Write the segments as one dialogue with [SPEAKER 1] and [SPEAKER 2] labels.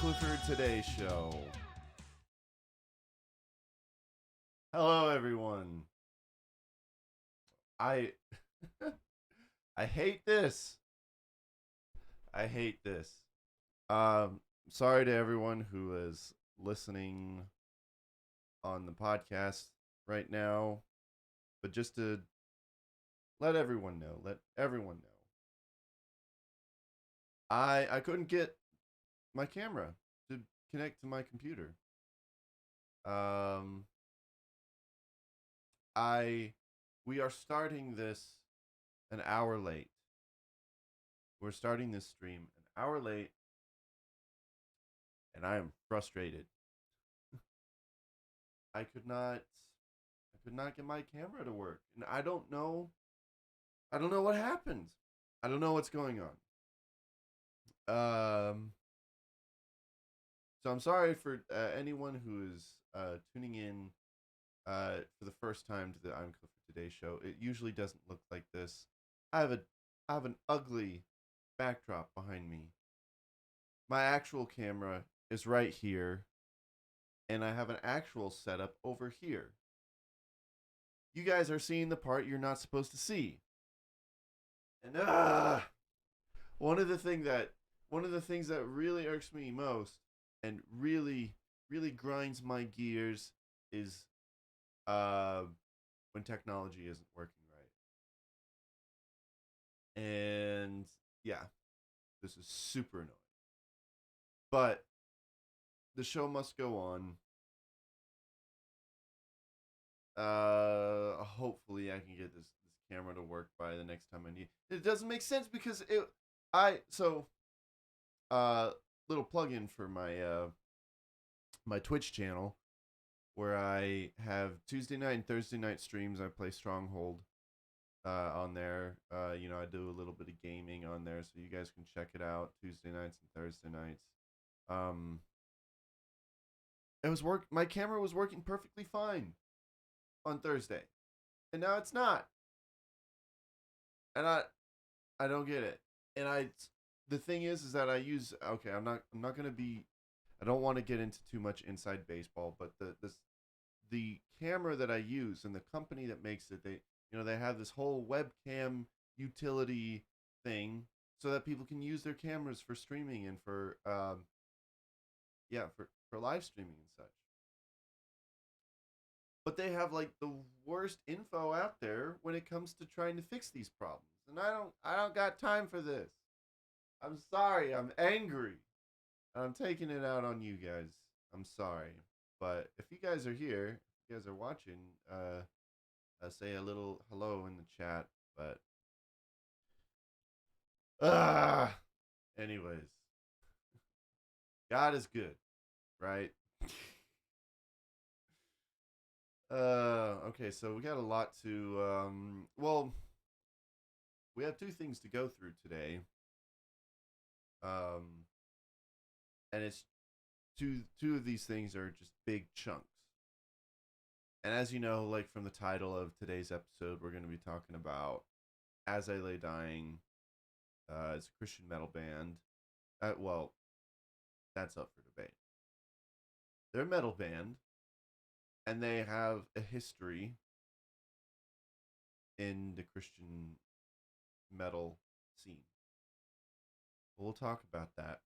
[SPEAKER 1] Clifford Today Show. Hello, everyone. I I hate this. I hate this. Sorry to everyone who is listening on the podcast right now, but just to let everyone know, I couldn't get my camera to connect to my computer. Um, we are starting this an hour late. We're starting this stream an hour late, and I am frustrated. I could not get my camera to work, and I don't know what happened. I don't know what's going on. So I'm sorry for anyone who is tuning in for the first time to the I'm Clifford Today show. It usually doesn't look like this. I have an ugly backdrop behind me. My actual camera is right here, and I have an actual setup over here. You guys are seeing the part you're not supposed to see. And one of the things that really irks me most and really grinds my gears is when technology isn't working right. And yeah, this is super annoying. But the show must go on. Hopefully I can get this camera to work by the next time I need. It doesn't make sense because little plug-in for my Twitch channel where I have Tuesday night and Thursday night streams. I play Stronghold on there. I do a little bit of gaming on there, so you guys can check it out Tuesday nights and Thursday nights. My camera was working perfectly fine on Thursday, and now it's not. And I don't get it. And the thing is that I use I'm not gonna be. I don't want to get into too much inside baseball, but the camera that I use and the company that makes it, they have this whole webcam utility thing so that people can use their cameras for streaming and for live streaming and such. But they have like the worst info out there when it comes to trying to fix these problems. And I don't got time for this. I'm sorry. I'm angry. And I'm taking it out on you guys. I'm sorry. But if you guys are here, if you guys are watching, say a little hello in the chat. But anyways, God is good, right? Okay, so we got a lot to we have two things to go through today. And it's two of these things are just big chunks. And as you know, like from the title of today's episode, we're going to be talking about As I Lay Dying. It's a Christian metal band. Well, that's up for debate. They're a metal band, and they have a history in the Christian metal scene. We'll talk about that.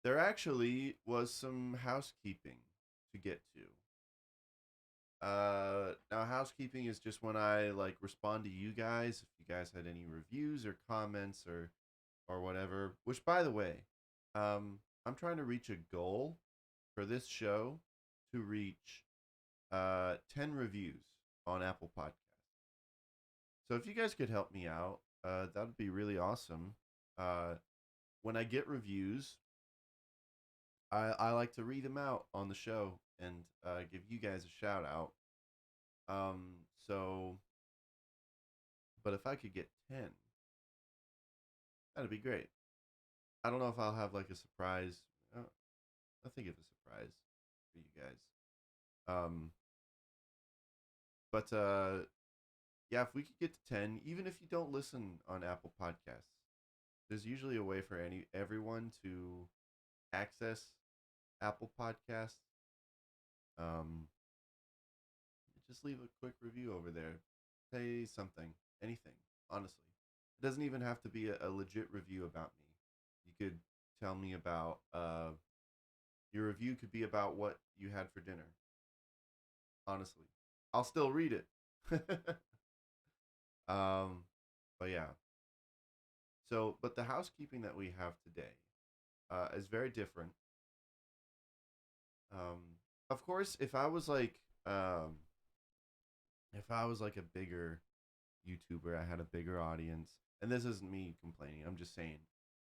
[SPEAKER 1] There actually was some housekeeping to get to. Now housekeeping is just when I like respond to you guys if you guys had any reviews or comments or whatever. Which, by the way, I'm trying to reach a goal for this show to reach 10 reviews on Apple Podcasts. So if you guys could help me out, that would be really awesome. When I get reviews, I like to read them out on the show and give you guys a shout out. But if I could get 10, that'd be great. I don't know if I'll have like a surprise. I'll think of a surprise for you guys. But yeah, if we could get to 10, even if you don't listen on Apple Podcasts, there's usually a way for everyone to access Apple Podcasts, um, just leave a quick review over there. Say something, anything, honestly. It doesn't even have to be a legit review about me. You could tell me about, your review could be about what you had for dinner. Honestly, I'll still read it. um, but yeah. So, but the housekeeping that we have today is very different. Um, of course, if I was like a bigger YouTuber, I had a bigger audience, and this isn't me complaining. I'm just saying,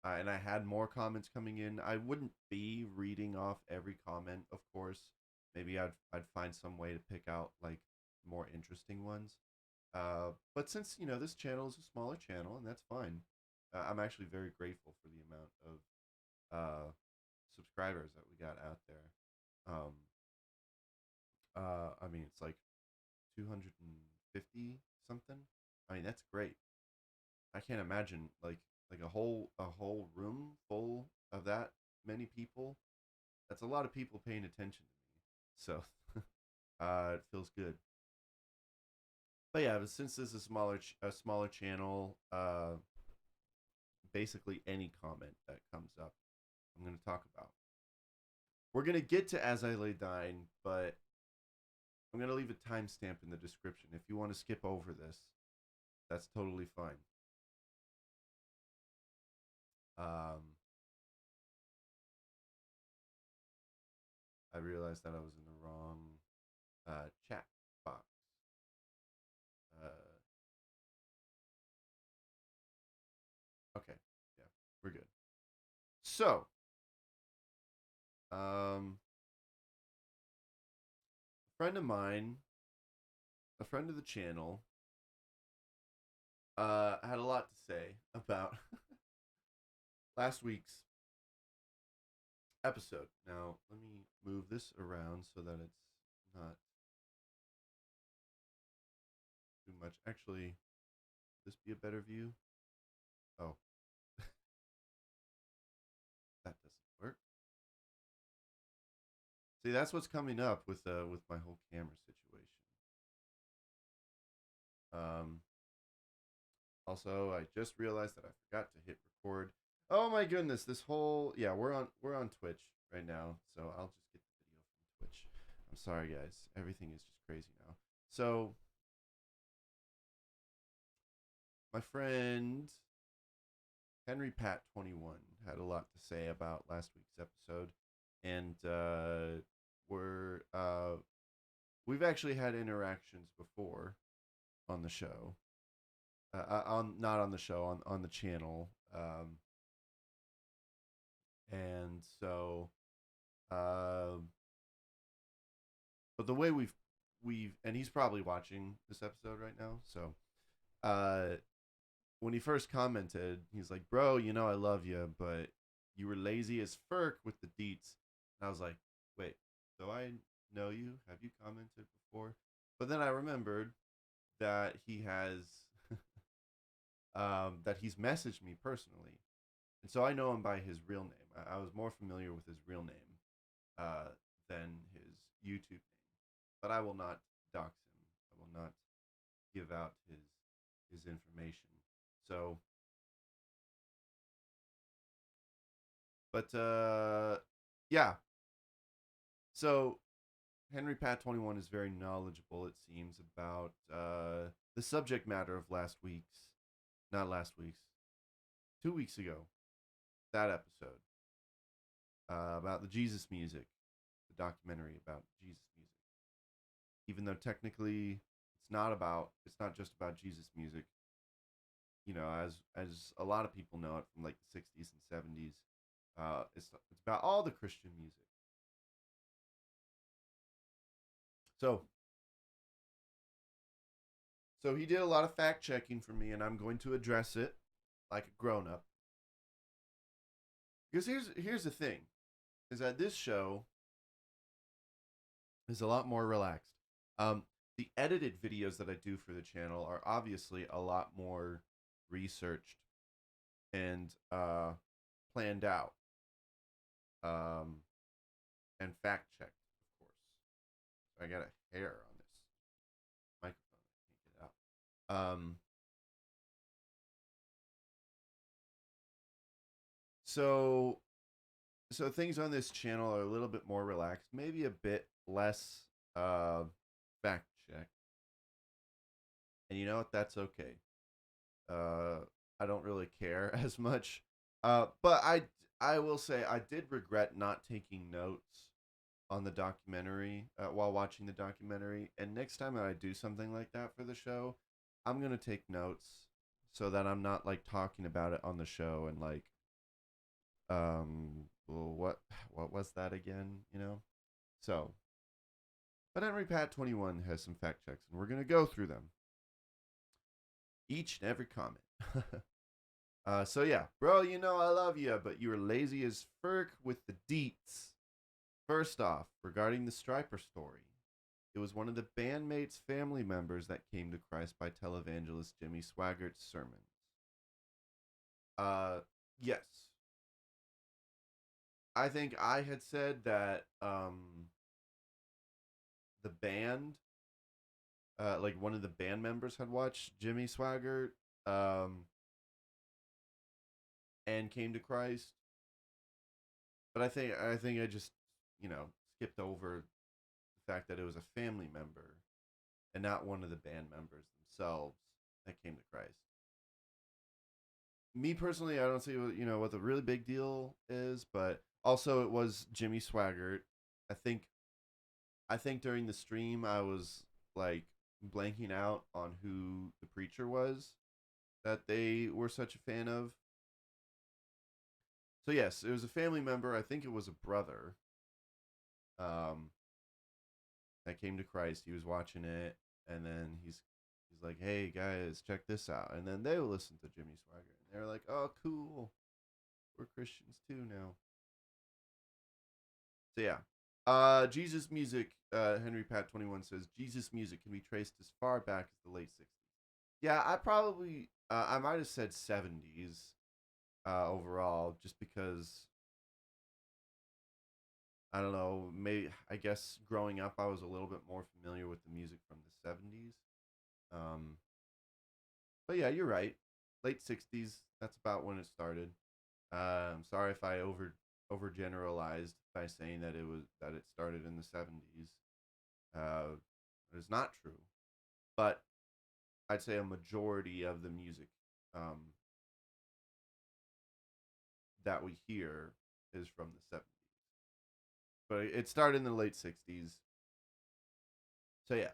[SPEAKER 1] and I had more comments coming in. I wouldn't be reading off every comment, of course. Maybe I'd find some way to pick out like more interesting ones. But since this channel is a smaller channel, and that's fine. I'm actually very grateful for the amount of subscribers that we got out there. Um, I mean, it's like 250 something. I mean, that's great. I can't imagine like a whole room full of that many people. That's a lot of people paying attention to me. So it feels good. But yeah, but since this is a smaller channel, basically any comment that comes up, I'm going to talk about. We're going to get to As I Lay Dying, but I'm going to leave a timestamp in the description. If you want to skip over this, that's totally fine. I realized that I was in the wrong chat box. Uh, okay, yeah, we're good. So, a friend of mine, a friend of the channel, had a lot to say about last week's episode. Now, let me move this around so that it's not too much. Actually, this be a better view? Oh, that doesn't work. See, that's what's coming up with my whole camera situation. Um, Also, I just realized that I forgot to hit record. Oh my goodness, this whole yeah, we're on Twitch right now, so I'll just get the video from Twitch. I'm sorry guys, everything is just crazy now. So my friend Henry Pat 21 had a lot to say about last week's episode, and we've actually had interactions before on the show, on not on the show on the channel, and so but the way we've and he's probably watching this episode right now, so when he first commented, he's like, bro, I love you, but you were lazy as furk with the deets. And I was like, wait, do I know you? Have you commented before? But then I remembered that he has that he's messaged me personally, and so I know him by his real name. I was more familiar with his real name than his YouTube name, but I will not dox him. I will not give out his information. So, but yeah. So Henry Pat 21 is very knowledgeable. It seems about the subject matter of not last week's, 2 weeks ago, that episode about the Jesus music, the documentary about Jesus music. Even though technically it's not just about Jesus music. As a lot of people know it from like the 60s and 70s, it's about all the Christian music. So so he did a lot of fact checking for me, and I'm going to address it like a grown up. Because here's the thing, is that this show is a lot more relaxed. Um, the edited videos that I do for the channel are obviously a lot more researched and planned out. um, and fact checked, of course. So I got a hair on this microphone. I can't get it out. So so things on this channel are a little bit more relaxed, maybe a bit less uh, fact check. And you know what? That's okay. Uh, I don't really care as much. But I will say I did regret not taking notes on the documentary while watching the documentary. And next time that I do something like that for the show, I'm gonna take notes so that I'm not like talking about it on the show and like well, what was that again? You know. So, but Henry Pat 21 has some fact checks, and we're gonna go through them each and every comment. So yeah, bro, you know I love you, but you were lazy as frick with the deets. First off, regarding the Striper story, it was one of the bandmates' family members that came to Christ by televangelist Jimmy Swaggart's sermons. Yes, I think I had said that the band, like one of the band members, had watched Jimmy Swaggart, um, and came to Christ. But I think I just skipped over the fact that it was a family member and not one of the band members themselves that came to Christ. Me personally, I don't see what the really big deal is, but also it was Jimmy Swaggart. I think I think during the stream I was like blanking out on who the preacher was that they were such a fan of. So yes, it was a family member. I think it was a brother. Um, that came to Christ. He was watching it, and then he's like, "Hey guys, check this out." And then they listen to Jimmy Swaggart, and they're like, "Oh, cool, we're Christians too now." So yeah, Jesus music. Henry Pat 21 says Jesus music can be traced as far back as the late '60s. Yeah, I might have said '70s overall, just because I don't know. Maybe I guess growing up, I was a little bit more familiar with the music from the '70s. Um, but yeah, you're right. Late '60s. That's about when it started. I'm sorry if I overgeneralized by saying that it started in the '70s. It's not true, but I'd say a majority of the music um, that we hear is from the '70s. But it started in the late '60s. So yeah,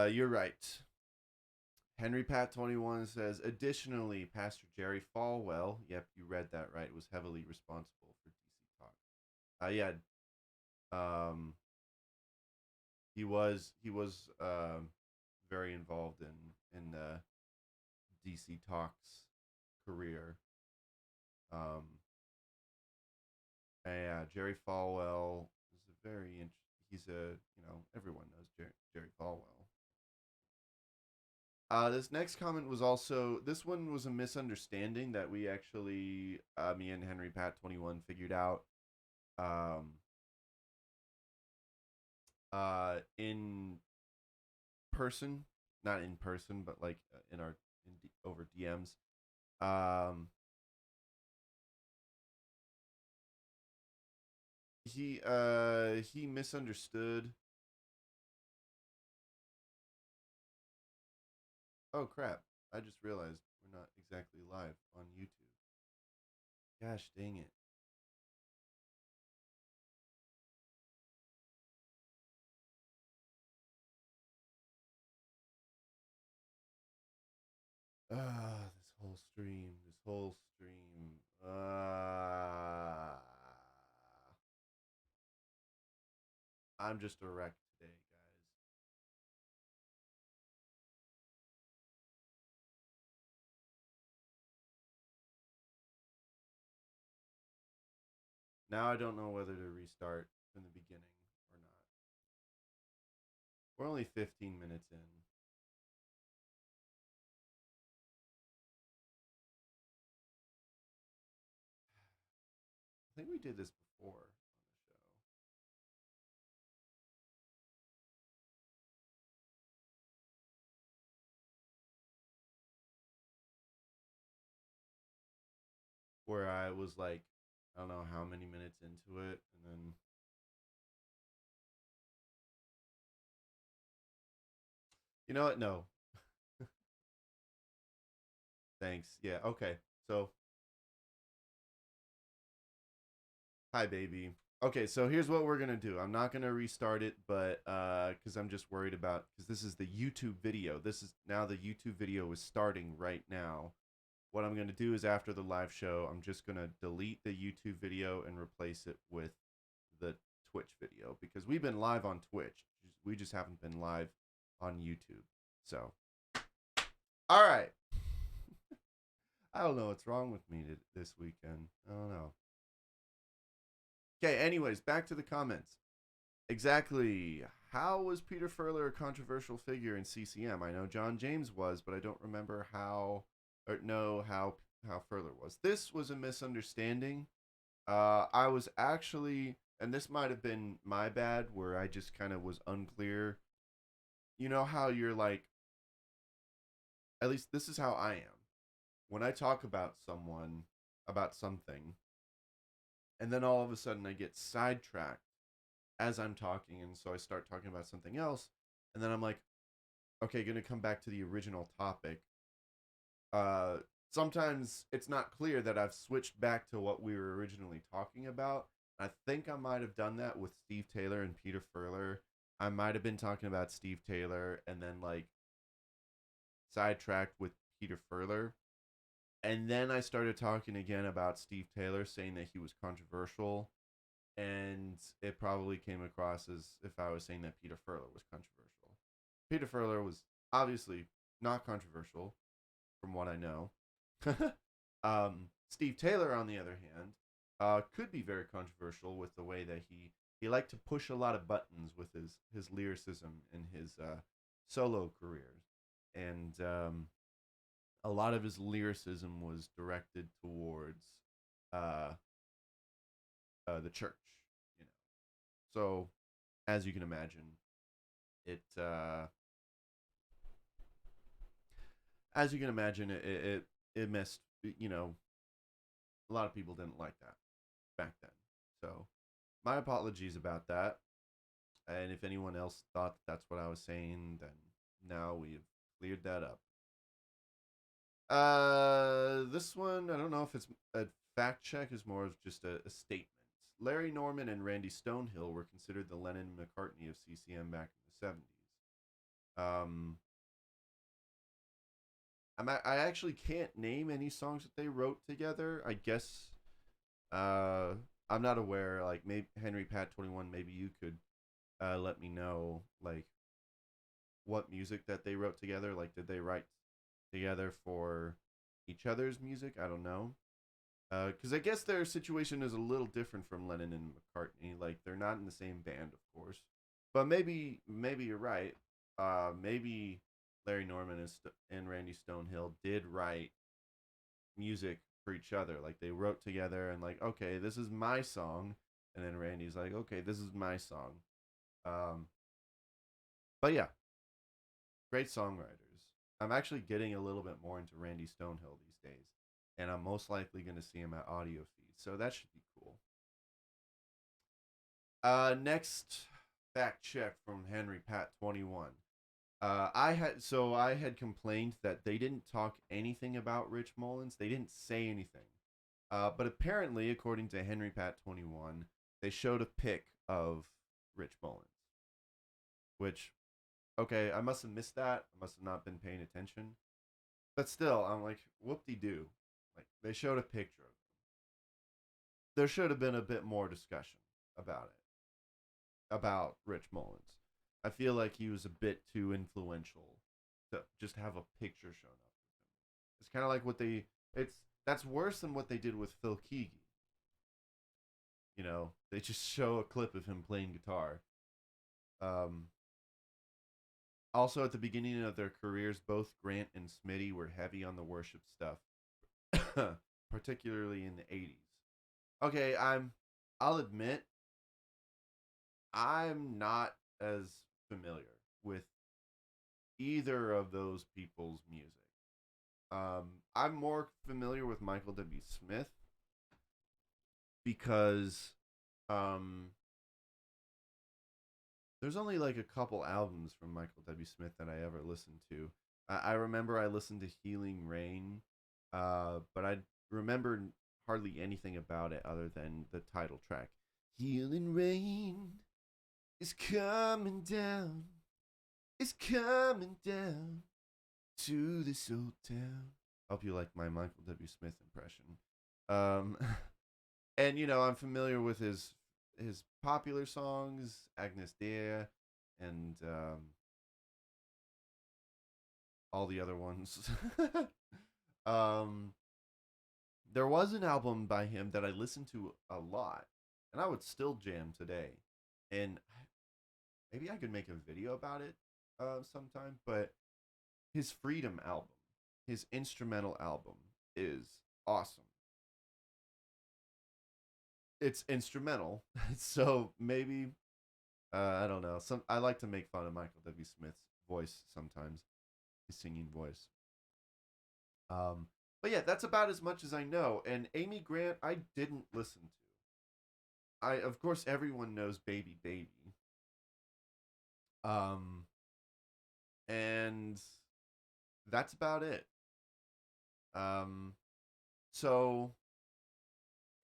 [SPEAKER 1] you're right. Henry Pat 21 says, additionally, Pastor Jerry Falwell, yep, you read that right, was heavily responsible for DC Talk. Yeah, um, he was very involved in DC Talk's career. Um, and yeah, Jerry Falwell is a very he's a everyone knows Jerry Falwell. This next comment was also this one was a misunderstanding that we actually me and Henry Pat 21 figured out in person, not in person, but like in our over DMs. Um, he misunderstood. Oh crap! I just realized we're not exactly live on YouTube. Gosh dang it! This whole stream, this whole stream. I'm just a wreck today, guys. Now I don't know whether to restart from the beginning or not. We're only 15 minutes in. think we did this before on the show. Where I was like, I don't know how many minutes into it, and then you know what? No, thanks. Yeah, okay. So, hi, baby. Okay, so here's what we're gonna do. I'm not gonna restart it, but because I'm just worried about because this is the YouTube video. This is now the YouTube video is starting right now. What I'm gonna do is after the live show, I'm just gonna delete the YouTube video and replace it with the Twitch video because we've been live on Twitch. We just haven't been live on YouTube. So, all right. I don't know what's wrong with me this weekend. I don't know. Okay, anyways, back to the comments. Exactly. How was Peter Furler a controversial figure in CCM? I know John James was, but I don't remember how or know how Furler was. This was a misunderstanding. I was actually, and this might have been my bad, where I just kind of was unclear. You know how you're like, at least this is how I am. When I talk about someone, about something, and then all of a sudden I get sidetracked as I'm talking, and so I start talking about something else, and then I'm like, okay, gonna come back to the original topic. Uh, Sometimes it's not clear that I've switched back to what we were originally talking about. I think I might have done that with Steve Taylor and Peter Furler. I might have been talking about Steve Taylor and then like sidetracked with Peter Furler. And then I started talking again about Steve Taylor, saying that he was controversial. And it probably came across as if I was saying that Peter Furler was controversial. Peter Furler was obviously not controversial, from what I know. Steve Taylor, on the other hand, could be very controversial with the way that he liked to push a lot of buttons with his lyricism in his solo career, and a lot of his lyricism was directed towards uh, the church, you know. So, as you can imagine, it as you can imagine, it messed. You know, a lot of people didn't like that back then. So, my apologies about that. And if anyone else thought that's what I was saying, then now we've cleared that up. This one, I don't know if it's a fact check, is more of just a statement. Larry Norman and Randy Stonehill were considered the Lennon and McCartney of CCM back in the 70s. Um, I actually can't name any songs that they wrote together. I guess uh, I'm not aware. Like maybe Henry Pat 21. Maybe you could let me know like what music that they wrote together. Like did they write together for each other's music? I don't know. Because I guess their situation is a little different from Lennon and McCartney. Like they're not in the same band, of course. But maybe you're right. Maybe Larry Norman and Randy Stonehill did write music for each other. Like they wrote together and like, okay, this is my song, and then Randy's like, okay, this is my song. Um, but yeah, great songwriters. I'm actually getting a little bit more into Randy Stonehill these days, and I'm most likely going to see him at Audio Feed, so that should be cool. Next fact check from Henry Pat 21. I had complained that they didn't talk anything about Rich Mullins. They didn't say anything. But apparently, according to Henry Pat 21, they showed a pic of Rich Mullins. Which, okay, I must have missed that. I must have not been paying attention. But still, I'm like, whoop de doo. Like, they showed a picture of him. There should have been a bit more discussion about it, about Rich Mullins. I feel like he was a bit too influential to just have a picture shown up with him. It's kind of like what they. It's That's worse than what they did with Phil Keaggy. You know, they just show a clip of him playing guitar. Um, Also, at the beginning of their careers, both Grant and Smitty were heavy on the worship stuff, particularly in the 80s. Okay, I'll admit I'm not as familiar with either of those people's music. I'm more familiar with Michael W. Smith because um, there's only like a couple albums from Michael W. Smith that I ever listened to. I remember I listened to Healing Rain, but I remember hardly anything about it other than the title track. Healing Rain is coming down, it's coming down to this old town. Hope you like my Michael W. Smith impression. Um, and I'm familiar with his popular songs, Agnes Dei, and all the other ones. um, there was an album by him that I listened to a lot, and I would still jam today. And maybe I could make a video about it sometime. But his Freedom album, his instrumental album, is awesome. It's instrumental, so maybe I don't know. I like to make fun of Michael W. Smith's voice sometimes, his singing voice. But yeah, that's about as much as I know. And Amy Grant, I didn't listen to. I Of course everyone knows Baby Baby. Um, and that's about it. Um, so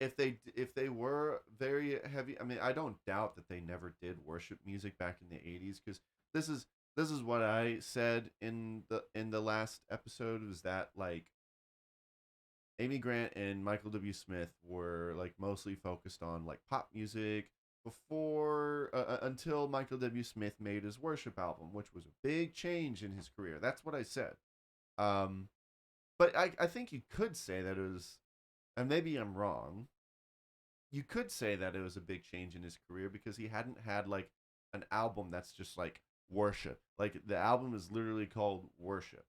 [SPEAKER 1] if they were very heavy, I mean, I don't doubt that they never did worship music back in the 80s, because this is this is what I said in the last episode, was that like Amy Grant and Michael W. Smith were like mostly focused on like pop music before until Michael W. Smith made his worship album, which was a big change in his career. That's what I said. Um, but I think you could say that it was, and maybe I'm wrong, you could say that it was a big change in his career because he hadn't had like an album that's just like worship. Like the album is literally called Worship.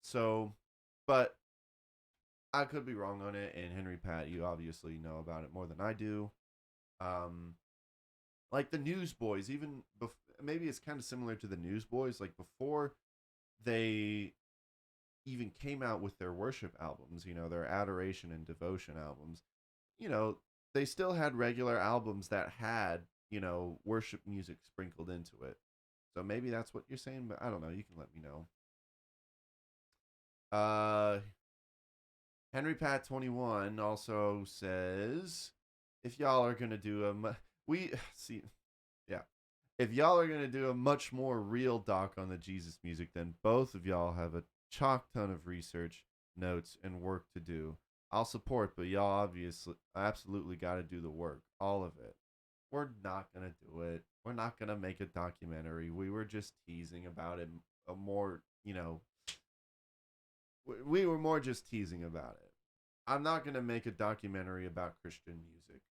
[SPEAKER 1] So, but I could be wrong on it. And Henry Pat, you obviously know about it more than I do. Um, like the Newsboys, maybe it's kind of similar to the Newsboys. Like before they even came out with their worship albums, their adoration and devotion albums, you know, they still had regular albums that had, worship music sprinkled into it. So maybe that's what you're saying, but I don't know. You can let me know. Uh, Henry Pat 21 also says, if y'all are gonna do we see, yeah, if y'all are gonna do a much more real doc on the Jesus music, then both of y'all have a chalk ton of research, notes, and work to do. I'll support, but y'all obviously absolutely got to do the work, all of it. We're not gonna do it. We're not gonna make a documentary. We were just teasing about it. A more, we were more just teasing about it. I'm not gonna make a documentary about Christian music.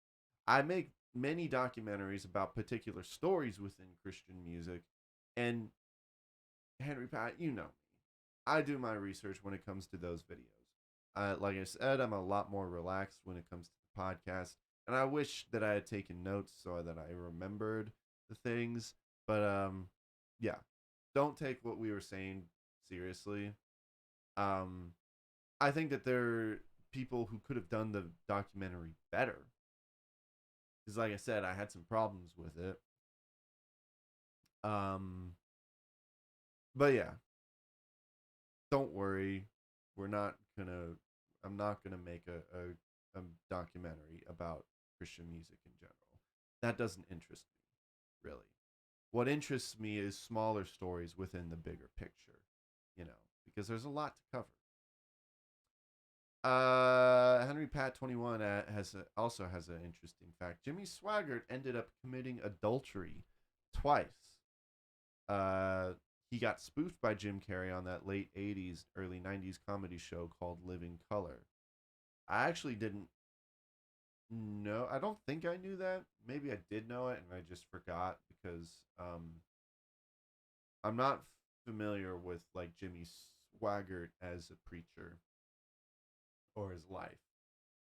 [SPEAKER 1] I make many documentaries about particular stories within Christian music, and Henry Pat, you know me. I do my research when it comes to those videos. Like I said, I'm a lot more relaxed when it comes to the podcast, and I wish that I had taken notes so that I remembered the things. But yeah, don't take what we were saying seriously. Um, I think that there are people who could have done the documentary better. Because, like I said, I had some problems with it. Um, but yeah, don't worry. We're not gonna. I'm not gonna make a documentary about Christian music in general. That doesn't interest me, really. What interests me is smaller stories within the bigger picture, because there's a lot to cover. Henry Pat 21 also has an interesting fact. Jimmy Swaggart ended up committing adultery twice. Uh, he got spoofed by Jim Carrey on that late 80s, early 90s comedy show called Living Color. I actually didn't know. I don't think I knew that. Maybe I did know it and I just forgot because I'm not familiar with like Jimmy Swaggart as a preacher or his life.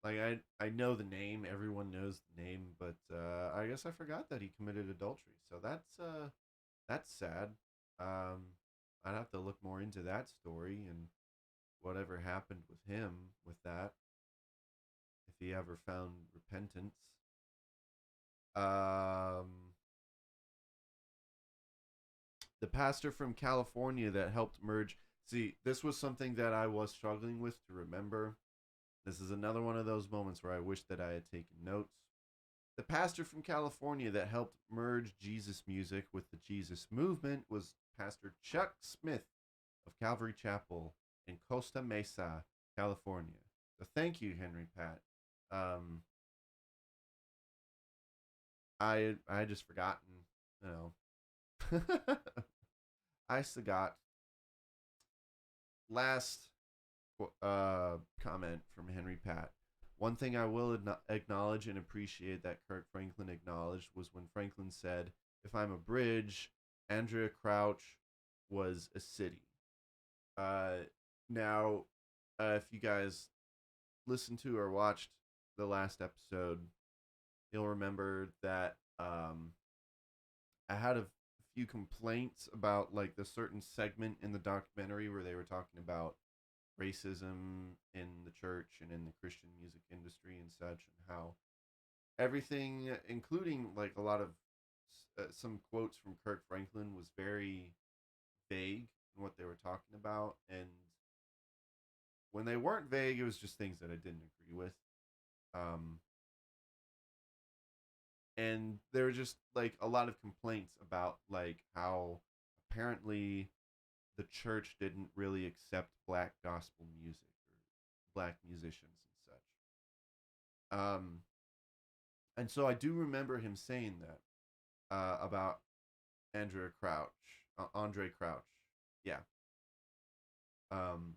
[SPEAKER 1] Like I know the name, everyone knows the name, but I guess I forgot that he committed adultery. So that's sad. Um, I'd have to look more into that story and whatever happened with him with that, if he ever found repentance. Um, the pastor from California that helped merge. See, this was something that I was struggling with to remember. This is another one of those moments where I wish that I had taken notes. The pastor from California that helped merge Jesus music with the Jesus movement was Pastor Chuck Smith of Calvary Chapel in Costa Mesa, California. So thank you, Henry Pat. Um, I had just forgotten, you know. I forgot. Last comment from Henry Pat. One thing I will acknowledge and appreciate that Kirk Franklin acknowledged was when Franklin said, "If I'm a bridge, Andrea Crouch was a city." Uh, now, if you guys listened to or watched the last episode, you'll remember that I had a few complaints about like the certain segment in the documentary where they were talking about racism in the church and in the Christian music industry and such, and how everything, including like a lot of some quotes from Kirk Franklin, was very vague in what they were talking about. And when they weren't vague, it was just things that I didn't agree with. Um, and there were just like a lot of complaints about like how apparently the church didn't really accept black gospel music or black musicians and such. And so I do remember him saying that about Andrea Crouch, Andre Crouch, yeah. Um,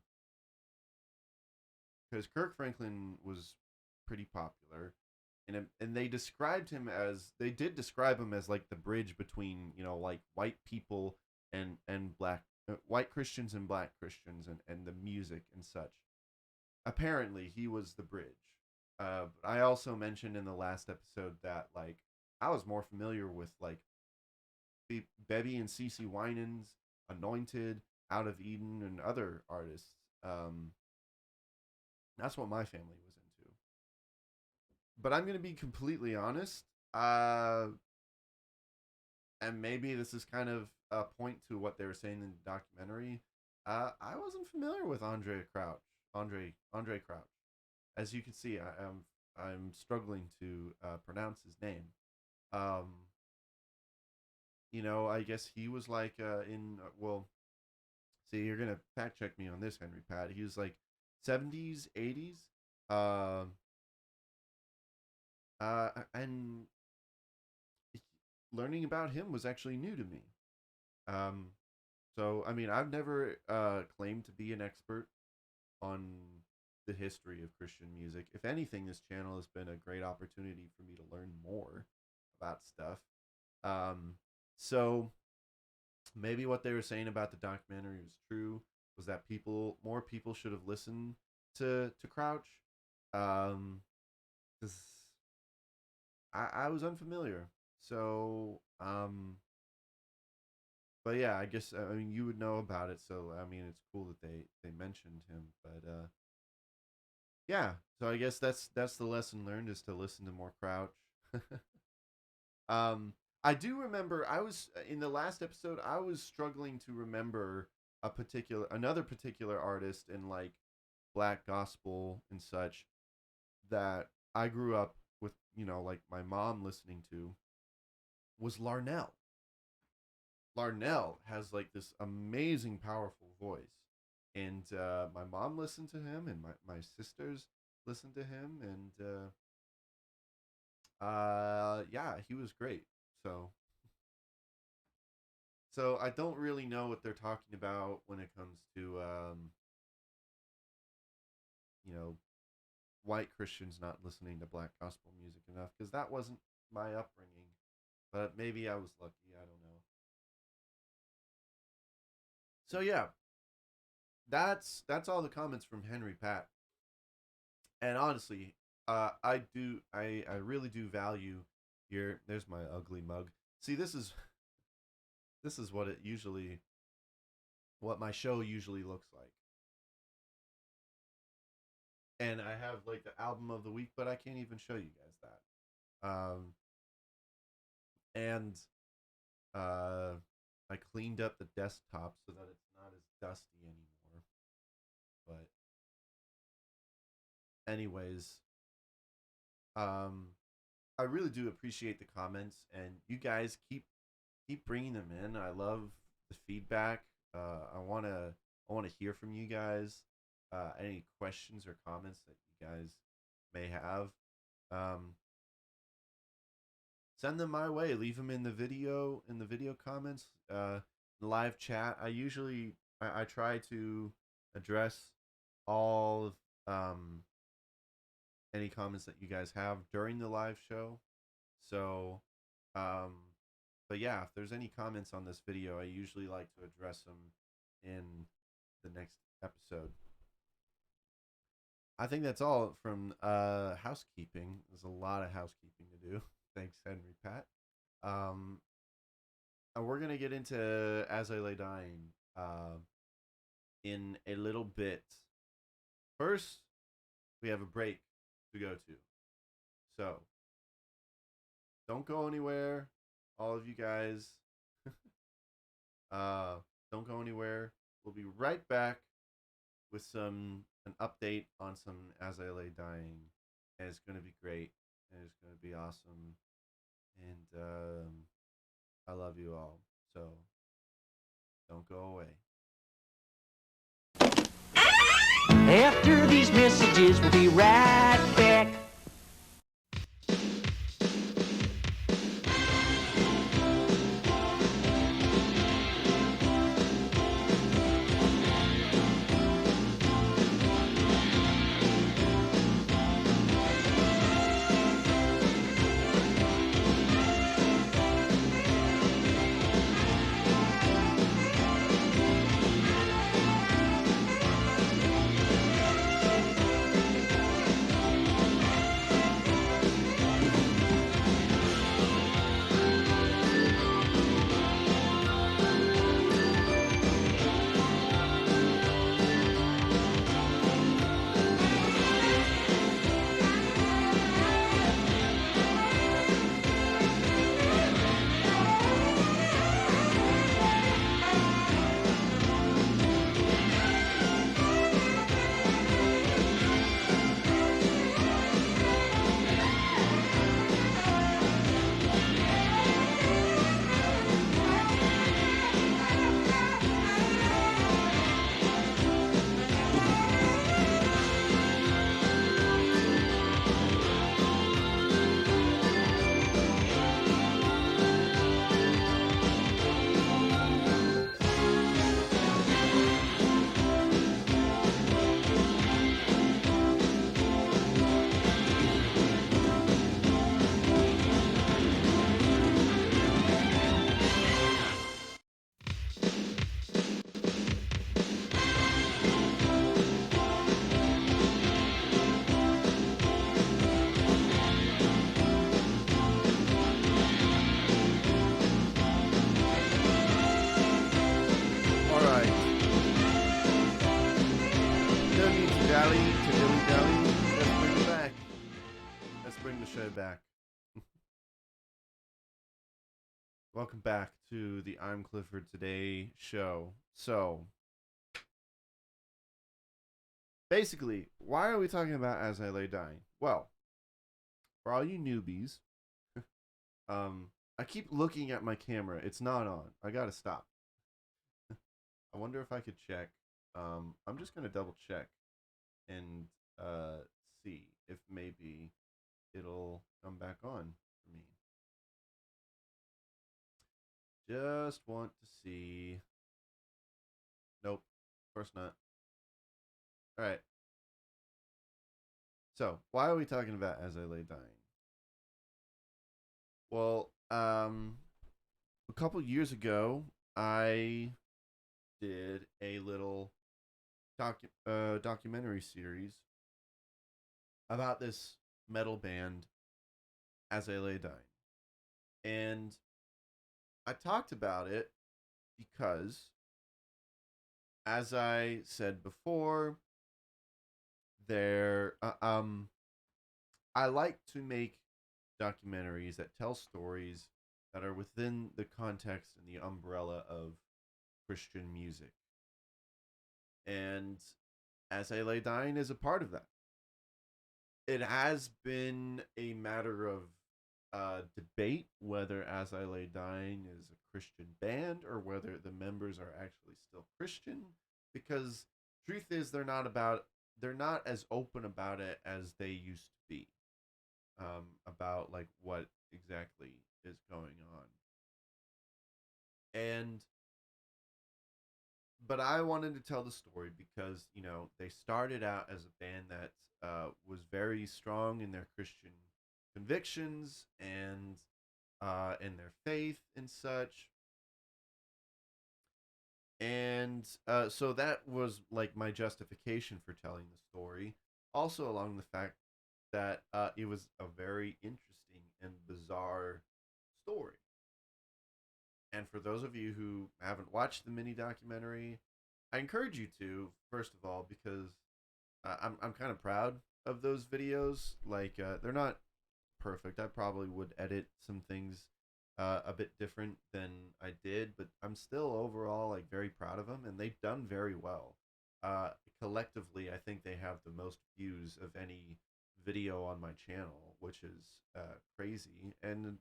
[SPEAKER 1] because Kirk Franklin was pretty popular, and they described him as they did describe him as like the bridge between like white people and black white Christians and black Christians and the music and such. Apparently, he was the bridge. I also mentioned in the last episode that like I was more familiar with like Bebby and Cece Winans, Anointed, Out of Eden, and other artists. Um, that's what my family was into. But I'm gonna be completely honest. And maybe this is kind of a point to what they were saying in the documentary. I wasn't familiar with Andre Crouch. Andre Crouch. As you can see, I'm struggling to pronounce his name. Um, I guess he was like in well, see, you're gonna fact check me on this, Henry Pat. He was like 70s, 80s, uh, and learning about him was actually new to me. Um, so I mean, I've never claimed to be an expert on the history of Christian music. If anything, this channel has been a great opportunity for me to learn more about stuff. Um, so maybe what they were saying about the documentary was true. Was that more people should have listened to Crouch? Um, because I was unfamiliar. So but yeah, I guess I mean you would know about it. So I mean it's cool that they mentioned him. But yeah, so I guess that's the lesson learned is to listen to more Crouch. I do remember I was in the last episode. I was struggling to remember another particular artist in like black gospel and such that I grew up with. Like my mom listening to was Larnell. Larnell has like this amazing, powerful voice, and my mom listened to him, and my sisters listened to him, and yeah, he was great. So I don't really know what they're talking about when it comes to you know white Christians not listening to black gospel music enough because that wasn't my upbringing. But maybe I was lucky. I don't know. So yeah, that's all the comments from Henry Pat. And honestly, I really do value your. There's my ugly mug. See, this is what my show usually looks like. And I have like the album of the week, but I can't even show you guys that. And uh, I cleaned up the desktop so that it's not as dusty anymore. But anyways, um, I really do appreciate the comments, and you guys keep bringing them in. I love the feedback. I wanna hear from you guys. Any questions or comments that you guys may have, um, send them my way. Leave them in the video comments, live chat. I try to address all of any comments that you guys have during the live show. So, um, but yeah, if there's any comments on this video, I usually like to address them in the next episode. I think that's all from housekeeping. There's a lot of housekeeping to do. Thanks, Henry Pat. Um, and we're gonna get into As I Lay Dying in a little bit. First, we have a break to go to. So don't go anywhere, all of you guys. uh, don't go anywhere. We'll be right back with an update on some As I Lay Dying, and it's gonna be great, and it's gonna be awesome, and I love you all. So don't go away.
[SPEAKER 2] After these messages, we'll be right back.
[SPEAKER 1] Back. Welcome back to the I'm Clifford Today show. So, basically, why are we talking about As I Lay Dying? Well, for all you newbies, I keep looking at my camera. It's not on. I gotta stop. I wonder if I could check. I'm just gonna double check and see if maybe it'll come back on for me. Just want to see. Nope, of course not. All right. So, why are we talking about As I Lay Dying? Well, a couple years ago, I did a little documentary series about this metal band As I Lay Dying. And I talked about it because, as I said before, there I like to make documentaries that tell stories that are within the context and the umbrella of Christian music. And As I Lay Dying is a part of that. It has been a matter of debate whether As I Lay Dying is a Christian band or whether the members are actually still Christian, because truth is they're not as open about it as they used to be, about like what exactly is going on. And but I wanted to tell the story because they started out as a band that was very strong in their Christian convictions and in their faith and such. And so that was like my justification for telling the story. Also, along the fact that it was a very interesting and bizarre story. And for those of you who haven't watched the mini documentary, I encourage you to, first of all, because I'm kind of proud of those videos. Like, they're not perfect. I probably would edit some things a bit different than I did, but I'm still overall like very proud of them, and they've done very well. Uh, Collectively, I think they have the most views of any video on my channel, which is crazy, and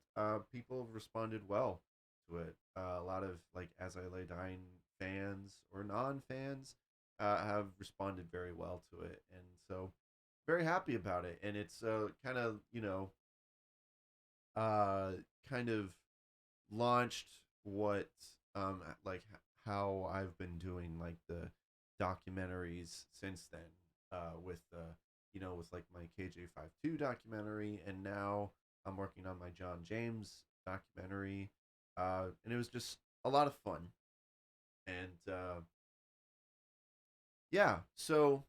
[SPEAKER 1] people have responded well to it. A lot of like As I Lay Dying fans or non-fans have responded very well to it, and so very happy about it. And it's kind of uh, kind of launched what like how I've been doing like the documentaries since then, with with like my KJ52 documentary, and now I'm working on my John James documentary, and it was just a lot of fun. And yeah, so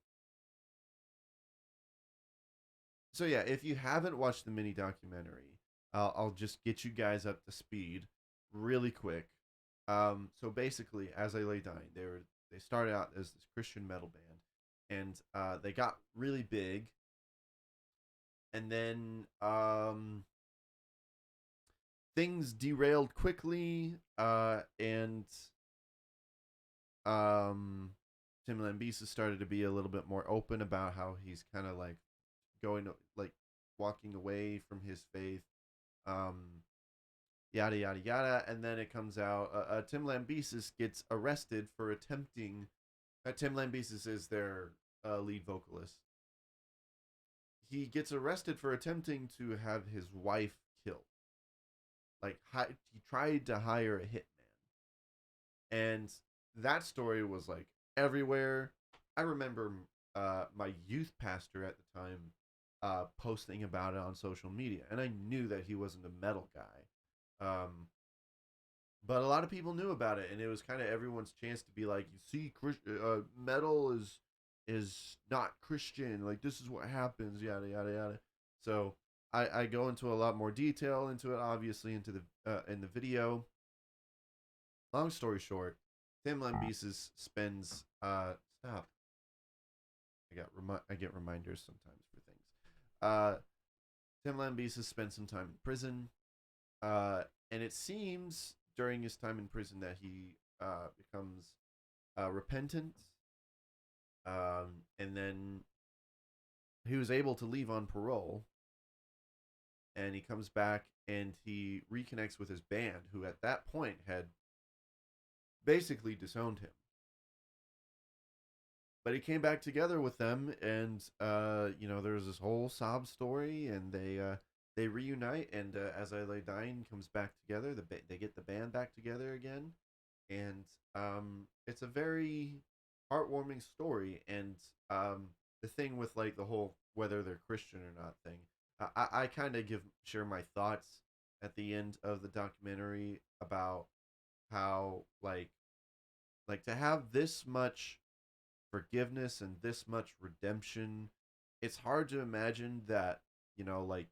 [SPEAKER 1] yeah, if you haven't watched the mini documentary, I'll just get you guys up to speed really quick. So basically, As I Lay Dying, they started out as this Christian metal band, and they got really big, and then things derailed quickly, and um, Tim Lambesis started to be a little bit more open about how he's kind of like going like walking away from his faith, um, yada yada yada, and then it comes out Tim Lambesis gets arrested for attempting. Tim Lambesis is their lead vocalist. He gets arrested for attempting to have his wife killed. Like he tried to hire a hitman, and that story was like everywhere. I remember my youth pastor at the time posting about it on social media, and I knew that he wasn't a metal guy. But a lot of people knew about it, and it was kind of everyone's chance to be like, you see, metal is not Christian. Like, this is what happens, yada yada yada. So I go into a lot more detail into it, obviously, into the in the video. Long story short, Tim Lambesis spends stop. I get reminders sometimes for things. Tim Lambesis spends some time in prison, and it seems during his time in prison that he becomes repentant, and then he was able to leave on parole, and he comes back and he reconnects with his band, who at that point had basically disowned him. But he came back together with them, and there was this whole sob story, and they reunite, and As I Lay Dying comes back together. They get the band back together again, and it's a very heartwarming story. And the thing with like the whole whether they're Christian or not thing, I kind of share my thoughts at the end of the documentary about how like to have this much forgiveness and this much redemption, it's hard to imagine that like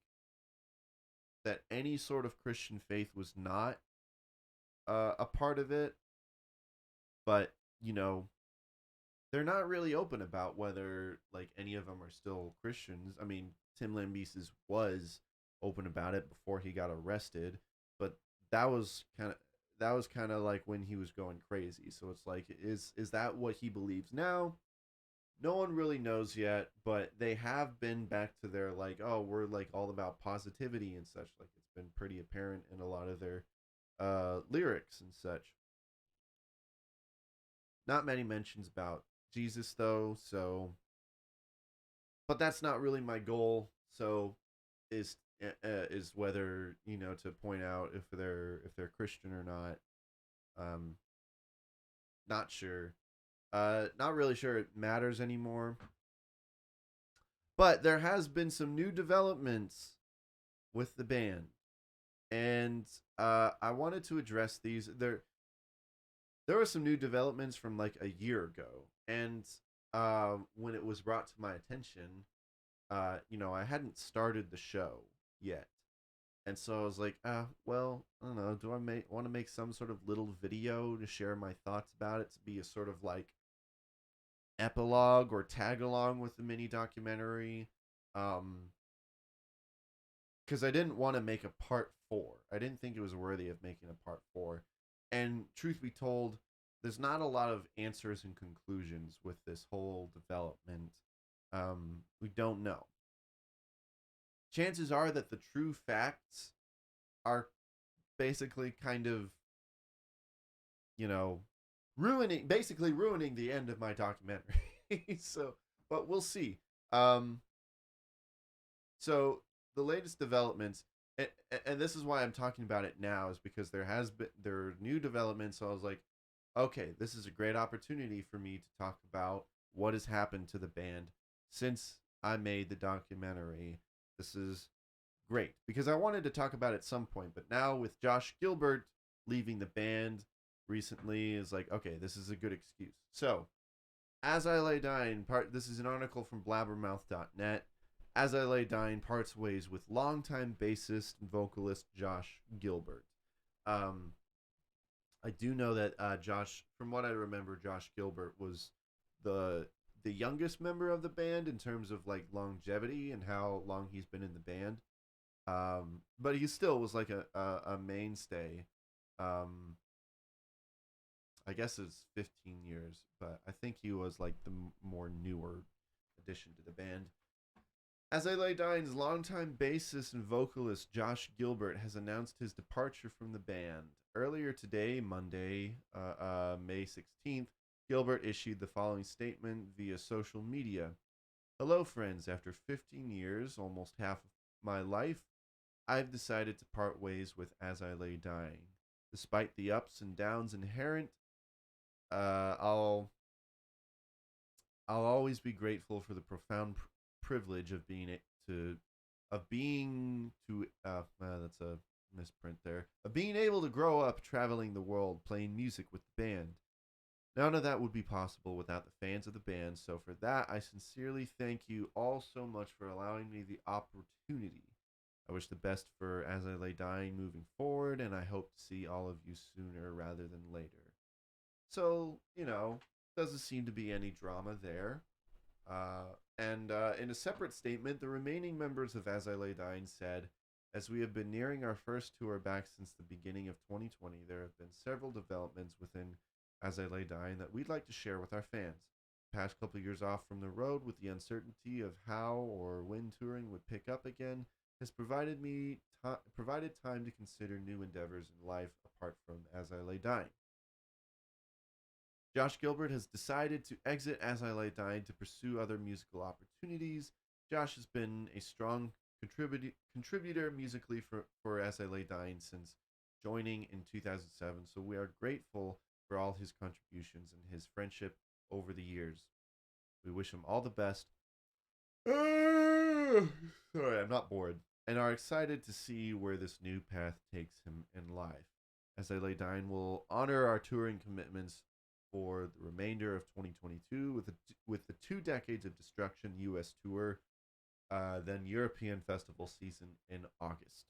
[SPEAKER 1] that any sort of Christian faith was not a part of it, but they're not really open about whether like any of them are still Christians. I mean, Tim Lambesis was open about it before he got arrested, but that was kind of like when he was going crazy. So it's like, is that what he believes now? No one really knows yet, but they have been back to their like, oh, we're like all about positivity and such. Like it's been pretty apparent in a lot of their lyrics and such. Not many mentions about Jesus though, so but that's not really my goal. So is whether to point out if they're Christian or not. Um, not sure. Not really sure it matters anymore. But there has been some new developments with the band, and I wanted to address these. There were some new developments from like a year ago, and when it was brought to my attention, I hadn't started the show yet. And so I was like, well, I don't know. Do I want to make some sort of little video to share my thoughts about it, to be a sort of like epilogue or tag along with the mini documentary? Um, because I didn't want to make a part four. I didn't think it was worthy of making a part four. And truth be told, there's not a lot of answers and conclusions with this whole development. We don't know. Chances are that the true facts are basically kind of, you know, basically ruining the end of my documentary. So, but we'll see. Um, so the latest developments, and this is why I'm talking about it now, is because there are new developments. So I was like, okay, this is a great opportunity for me to talk about what has happened to the band since I made the documentary. This is great because I wanted to talk about it at some point, but now with Josh Gilbert leaving the band recently is like, okay, this is a good excuse. So, As I Lay Dying, this is an article from blabbermouth.net. As I Lay Dying parts ways with longtime bassist and vocalist Josh Gilbert. Um, I do know that Josh, from what I remember, Josh Gilbert was the the youngest member of the band in terms of like longevity and how long he's been in the band. But he still was like a mainstay. Um, I guess it's 15 years, but I think he was like the more newer addition to the band. As I Lay Dying's longtime bassist and vocalist Josh Gilbert has announced his departure from the band. Earlier today, Monday, May 16th, Gilbert issued the following statement via social media. Hello, friends. After 15 years, almost half of my life, I've decided to part ways with As I Lay Dying. Despite the ups and downs inherent, uh, I'll I'll always be grateful for the profound privilege of that's a misprint there, of being able to grow up traveling the world playing music with the band. None of that would be possible without the fans of the band, so for that, I sincerely thank you all so much for allowing me the opportunity. I wish the best for As I Lay Dying moving forward, and I hope to see all of you sooner rather than later. So, doesn't seem to be any drama there. And in a separate statement, the remaining members of As I Lay Dying said, as we have been nearing our first tour back since the beginning of 2020, there have been several developments within As I Lay Dying that we'd like to share with our fans. The past couple of years off from the road with the uncertainty of how or when touring would pick up again has provided time to consider new endeavors in life apart from As I Lay Dying. Josh Gilbert has decided to exit As I Lay Dying to pursue other musical opportunities. Josh has been a strong contributor musically for As I Lay Dying since joining in 2007, so we are grateful for all his contributions and his friendship over the years. We wish him all the best. Sorry, I'm not bored. And are excited to see where this new path takes him in life. As I Lay Dying will honor our touring commitments for the remainder of 2022 with the 2 decades of destruction U.S. tour. then European festival season in August.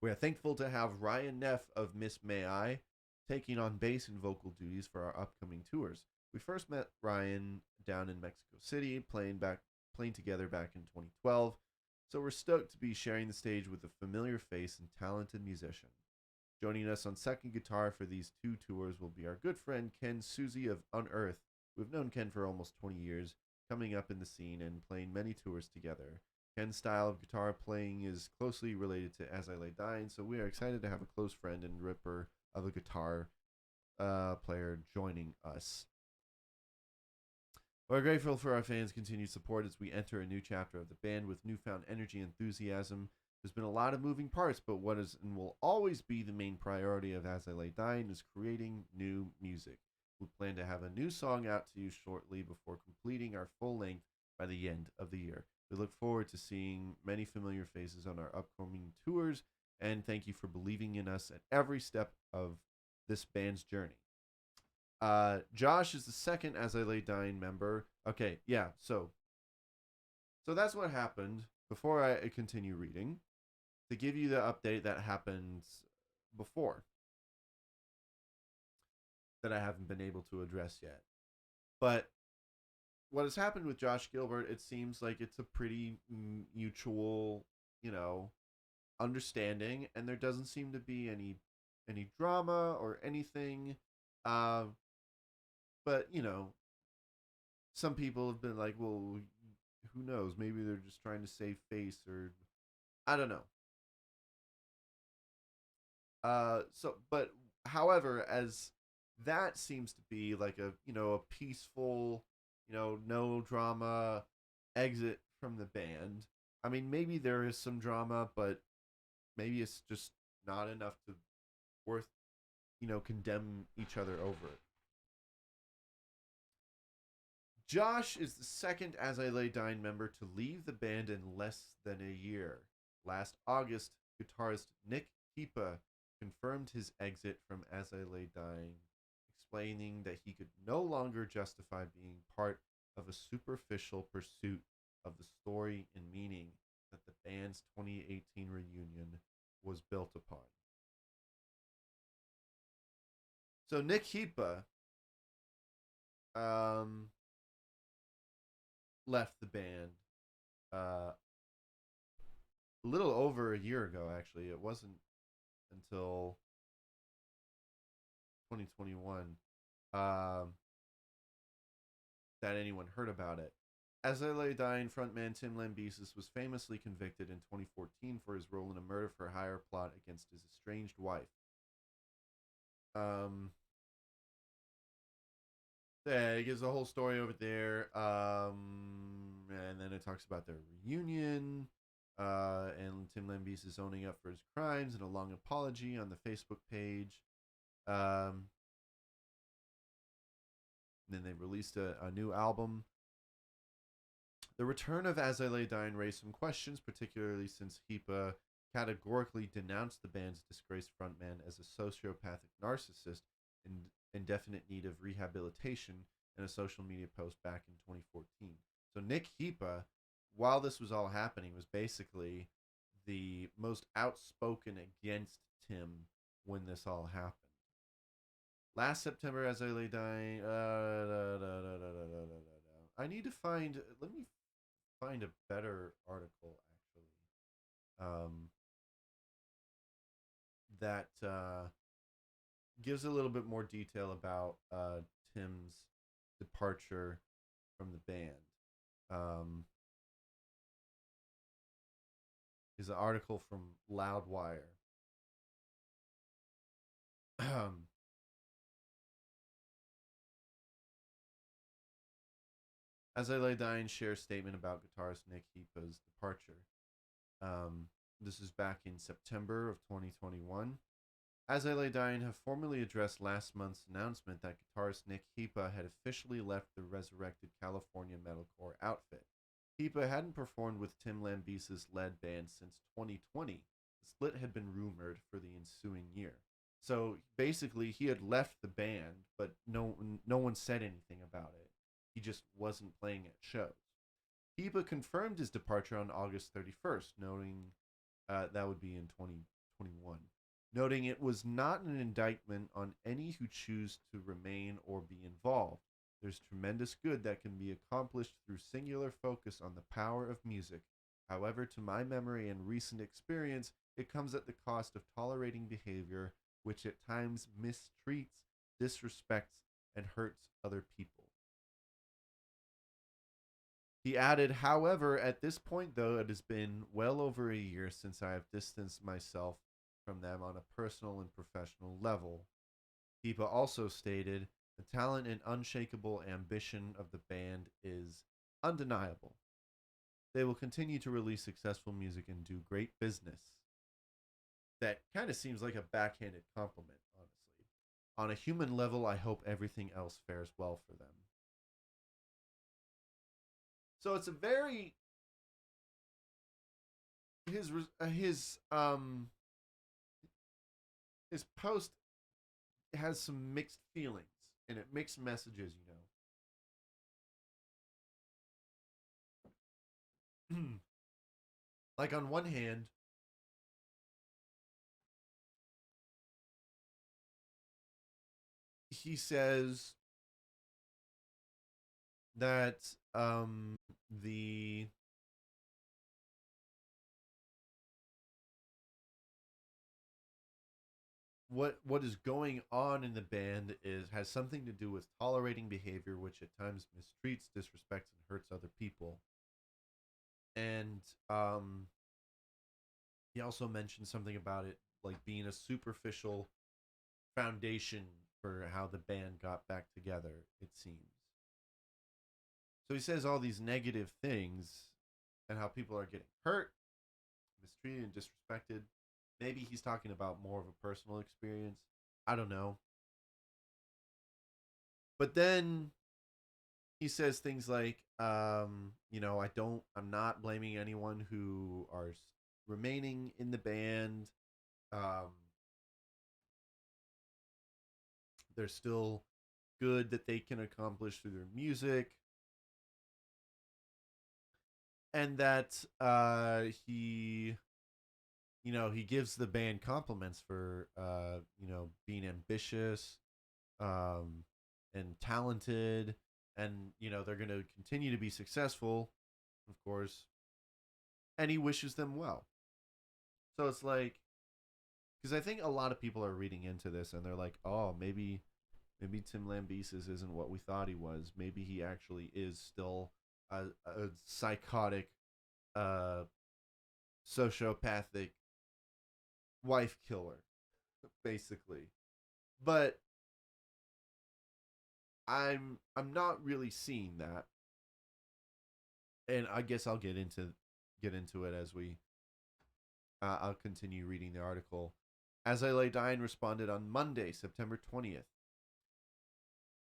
[SPEAKER 1] We are thankful to have Ryan Neff of Miss May I taking on bass and vocal duties for our upcoming tours. We first met Ryan down in Mexico City, playing together back in 2012. So we're stoked to be sharing the stage with a familiar face and talented musician. Joining us on second guitar for these two tours will be our good friend Ken Susie of Unearth. We've known Ken for almost 20 years, coming up in the scene and playing many tours together. Ken's style of guitar playing is closely related to As I Lay Dying, so we are excited to have a close friend and ripper of a guitar player joining us. We're grateful for our fans' continued support as we enter a new chapter of the band with newfound energy and enthusiasm. There's been a lot of moving parts, but what is and will always be the main priority of As I Lay Dying is creating new music. We plan to have a new song out to you shortly before completing our full length by the end of the year. We look forward to seeing many familiar faces on our upcoming tours, and thank you for believing in us at every step of this band's journey. Josh is the second As I Lay Dying member. Okay, yeah, so that's what happened. Before I continue reading, to give you the update that happened before that I haven't been able to address yet. But what has happened with Josh Gilbert, it seems like it's a pretty mutual, understanding, and there doesn't seem to be any drama or anything. But some people have been like, well, who knows? Maybe they're just trying to save face, or I don't know. But however, as that seems to be like a peaceful, no drama exit from the band. I mean, maybe there is some drama, but maybe it's just not enough to worth, condemn each other over it. Josh is the second As I Lay Dying member to leave the band in less than a year. Last August, guitarist Nick Keepa confirmed his exit from As I Lay Dying, explaining that he could no longer justify being part of a superficial pursuit of the story and meaning that the band's 2018 reunion was built upon. So Nick Keepa left the band a little over a year ago, actually. It wasn't until 2021 that anyone heard about it. As I Lay Dying frontman Tim Lambesis was famously convicted in 2014 for his role in a murder for hire plot against his estranged wife. Yeah, it gives a whole story over there. And then it talks about their reunion. And Tim Lambesis owning up for his crimes and a long apology on the Facebook page. And then they released a new album. The return of As I Lay Dying raised some questions, particularly since Heepa categorically denounced the band's disgraced frontman as a sociopathic narcissist in indefinite need of rehabilitation in a social media post back in 2014. So Nick Heepa, while this was all happening, was basically the most outspoken against Tim when this all happened. Last September, As I Lay Dying, I need to find. Let me find a better article actually. That gives a little bit more detail about Tim's departure from the band. Is an article from Loudwire. As I Lay Dying shares statement about guitarist Nick Heepa's departure. This is back in September of 2021. As I Lay Dying have formally addressed last month's announcement that guitarist Nick Heepa had officially left the resurrected California metalcore outfit. Heepa hadn't performed with Tim Lambesis' led band since 2020. The split had been rumored for the ensuing year. So basically, he had left the band, but no one said anything about it. He just wasn't playing at shows. Hiba confirmed his departure on August 31st, noting that would be in 2021, noting it was not an indictment on any who choose to remain or be involved. There's tremendous good that can be accomplished through singular focus on the power of music. However, to my memory and recent experience, it comes at the cost of tolerating behavior which at times mistreats, disrespects, and hurts other people. He added, however, at this point, though, it has been well over a year since I have distanced myself from them on a personal and professional level. Hiba also stated, the talent and unshakable ambition of the band is undeniable. They will continue to release successful music and do great business. That kind of seems like a backhanded compliment, honestly. On a human level, I hope everything else fares well for them. So it's a very his his post has some mixed feelings and it mixed messages, like on one hand, he says that the what is going on in the band is has something to do with tolerating behavior which at times mistreats, disrespects, and hurts other people. And he also mentioned something about it like being a superficial foundation for how the band got back together, it seems. So he says all these negative things and how people are getting hurt, mistreated, and disrespected. Maybe he's talking about more of a personal experience. I don't know. But then he says things like, I'm not blaming anyone who are remaining in the band. Um, they're still good that they can accomplish through their music. And that he gives the band compliments for being ambitious and talented, and they're going to continue to be successful, of course, and he wishes them well. So it's like, because I think a lot of people are reading into this and they're like, oh, maybe Tim Lambesis isn't what we thought he was. Maybe he actually is still a psychotic, uh, sociopathic wife killer, basically. But I'm not really seeing that, and I guess I'll get into it as we I'll continue reading the article. As I Lay Dying responded on Monday, September 20th.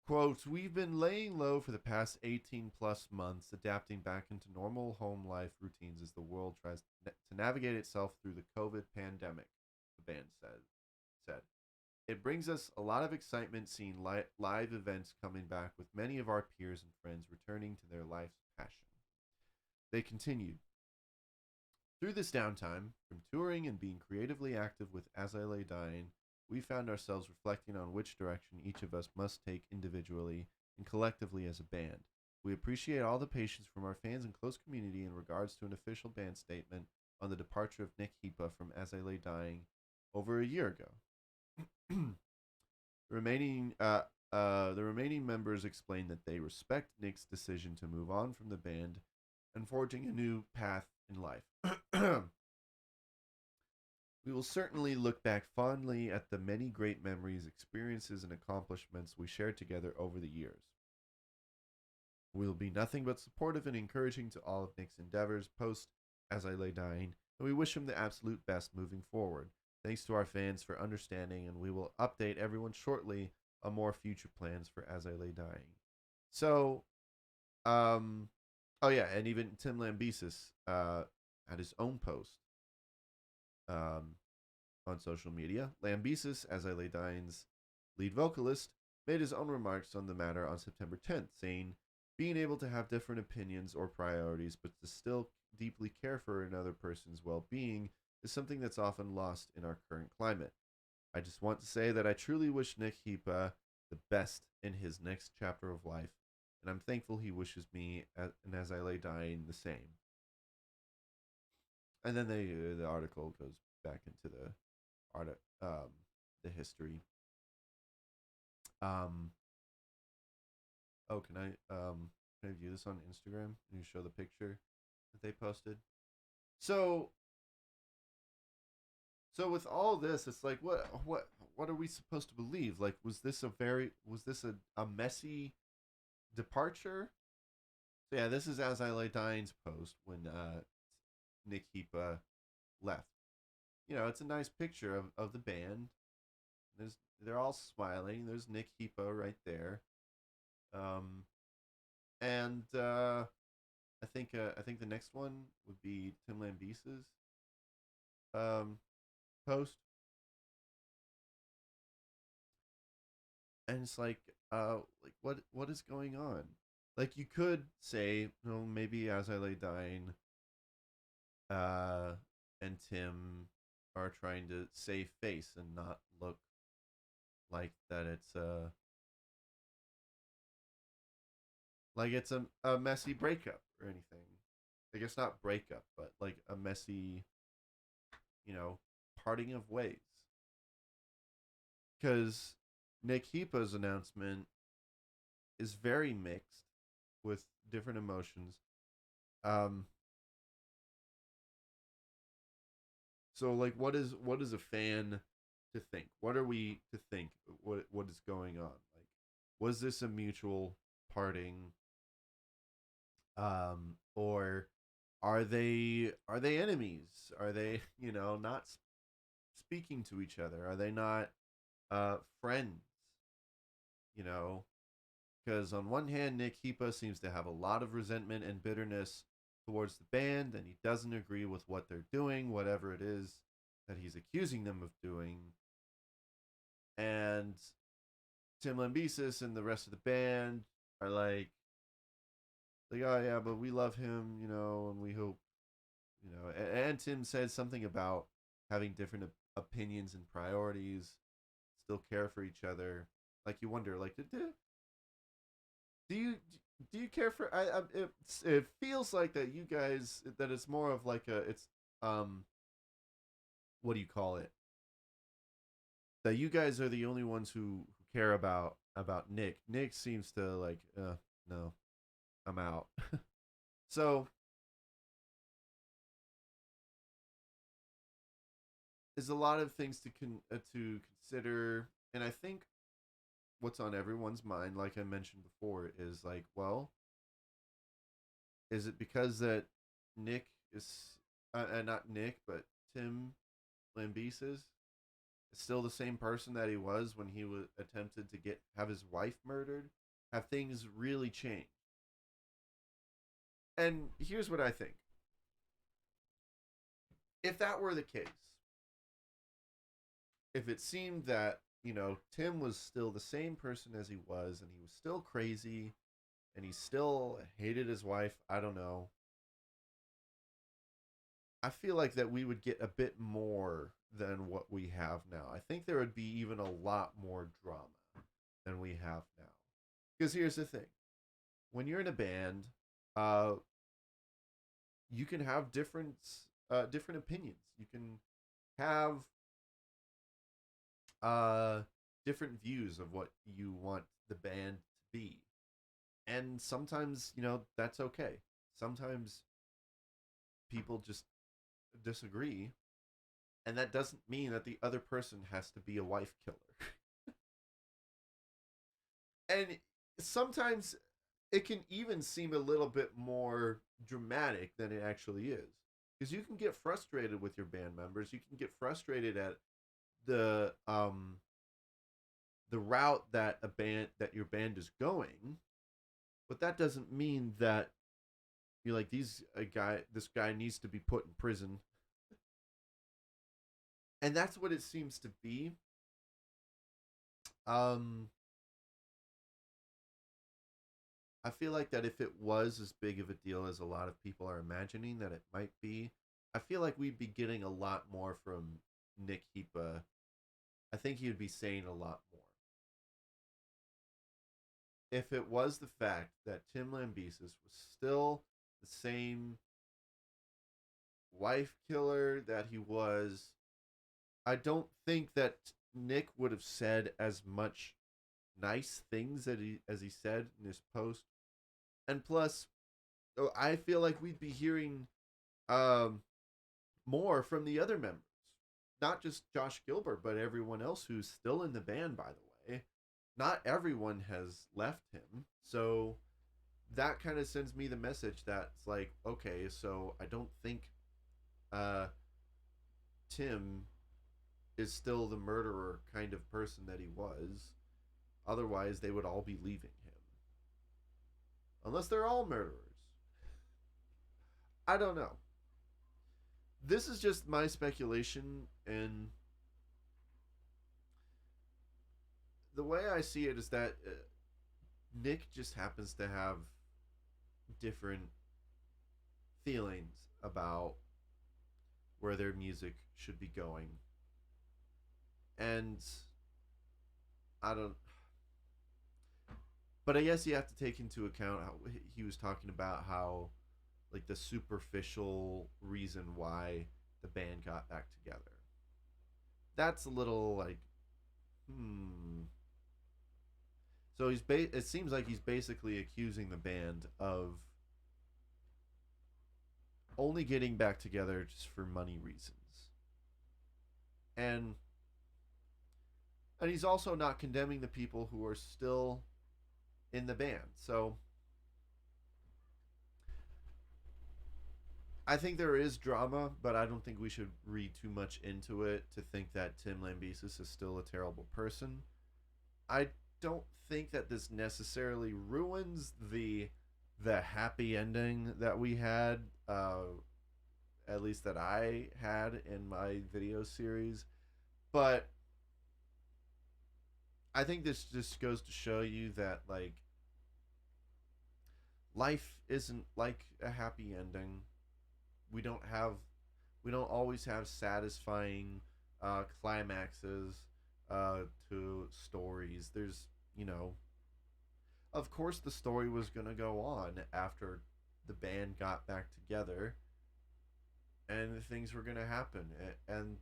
[SPEAKER 1] Quote, we've been laying low for the past 18 plus months, adapting back into normal home life routines as the world tries to navigate itself through the COVID pandemic, the band said. It brings us a lot of excitement seeing live events coming back with many of our peers and friends returning to their life's passion. They continued. Through this downtime, from touring and being creatively active with As I Lay Dying, we found ourselves reflecting on which direction each of us must take individually and collectively as a band. We appreciate all the patience from our fans and close community in regards to an official band statement on the departure of Nick Hiba from As I Lay Dying over a year ago. The remaining members explained that they respect Nick's decision to move on from the band and forging a new path in life. We will certainly look back fondly at the many great memories, experiences, and accomplishments we shared together over the years. We will be nothing but supportive and encouraging to all of Nick's endeavors post As I Lay Dying, and we wish him the absolute best moving forward. Thanks to our fans for understanding, and we will update everyone shortly on more future plans for As I Lay Dying. So, oh yeah, and even Tim Lambesis had his own post on social media. Lambesis, As I Lay Dying's lead vocalist, made his own remarks on the matter on September 10th, saying, Being able to have different opinions or priorities, but to still deeply care for another person's well being, is something that's often lost in our current climate. I just want to say that I truly wish Nick Hipa the best in his next chapter of life, and I'm thankful he wishes me, and as I lay dying, the same. And then the article goes back into art the history. Um, oh, can I view this on Instagram? Can you show the picture that they posted? So with all this, it's like what are we supposed to believe? Like, was this a messy departure? So yeah, this is As I Lay Dying's post when Nick Hipa left. You know, it's a nice picture of the band. They're all smiling. There's Nick Hipa right there. Um, and I think the next one would be Tim Lambesis um, post, and it's like what is going on? Like you could say, you know, maybe As I Lay Dying, uh, and Tim are trying to save face and not look like that. It's a messy breakup or anything. I guess not breakup, but like a messy, you know, parting of ways. Because Nick Hipa's announcement is very mixed with different emotions. Um, so like, what is a fan to think? What are we to think? What is going on? Like, was this a mutual parting, or are they enemies? Are they not speaking to each other? Are they not friends? You know, because on one hand, Nick Hipa seems to have a lot of resentment and bitterness towards the band, and he doesn't agree with what they're doing, whatever it is that he's accusing them of doing. And Tim Lambesis and the rest of the band are like, oh yeah, but we love him, you know, and we hope, you know. And Tim said something about having different opinions and priorities, still care for each other. Like you wonder, like, do you do you care for? It feels like that you guys that it's more of like a it's um what do you call it? That you guys are the only ones who care about Nick. Nick seems to like no, I'm out. So there's a lot of things to consider, and I think what's on everyone's mind, like I mentioned before, is like, well, is it because that Nick is not Nick, but Tim Lambesis is still the same person that he was when he was attempted to have his wife murdered? Have things really changed? And here's what I think: if that were the case, if it seemed that Tim was still the same person as he was, and he was still crazy, and he still hated his wife, I don't know. I feel like that we would get a bit more than what we have now. I think there would be even a lot more drama than we have now. Because here's the thing: when you're in a band, uh, you can have different opinions. You can have uh, different views of what you want the band to be, and sometimes that's okay. Sometimes people just disagree, and that doesn't mean that the other person has to be a wife killer. And sometimes it can even seem a little bit more dramatic than it actually is, because you can get frustrated with your band members. You can get frustrated at the um the route that your band is going, but that doesn't mean that you're like this guy needs to be put in prison. And that's what it seems to be. um I feel like that if it was as big of a deal as a lot of people are imagining that it might be, I feel like we'd be getting a lot more from Nick Hepa. I think he would be saying a lot more. If it was the fact that Tim Lambesis was still the same wife killer that he was, I don't think that Nick would have said as much nice things that as he said in his post. And plus, I feel like we'd be hearing um, more from the other members, not just Josh Gilbert, but everyone else who's still in the band. By the way, not everyone has left him, so that kind of sends me the message that's like, okay, so I don't think uh, Tim is still the murderer kind of person that he was. Otherwise, they would all be leaving him, unless they're all murderers. I don't know. This is just my speculation, and the way I see it is that Nick just happens to have different feelings about where their music should be going. And I don't. But I guess you have to take into account how he was talking about how, like, the superficial reason why the band got back together. That's a little like, hmm. So it seems like he's basically accusing the band of only getting back together just for money reasons. And he's also not condemning the people who are still in the band. So I think there is drama, but I don't think we should read too much into it to think that Tim Lambesis is still a terrible person. I don't think that this necessarily ruins the happy ending that we had, at least that I had in my video series. But I think this just goes to show you that, like, life isn't like a happy ending. We don't have we don't always have satisfying climaxes to stories. There's, of course, the story was going to go on after the band got back together, and things were going to happen, and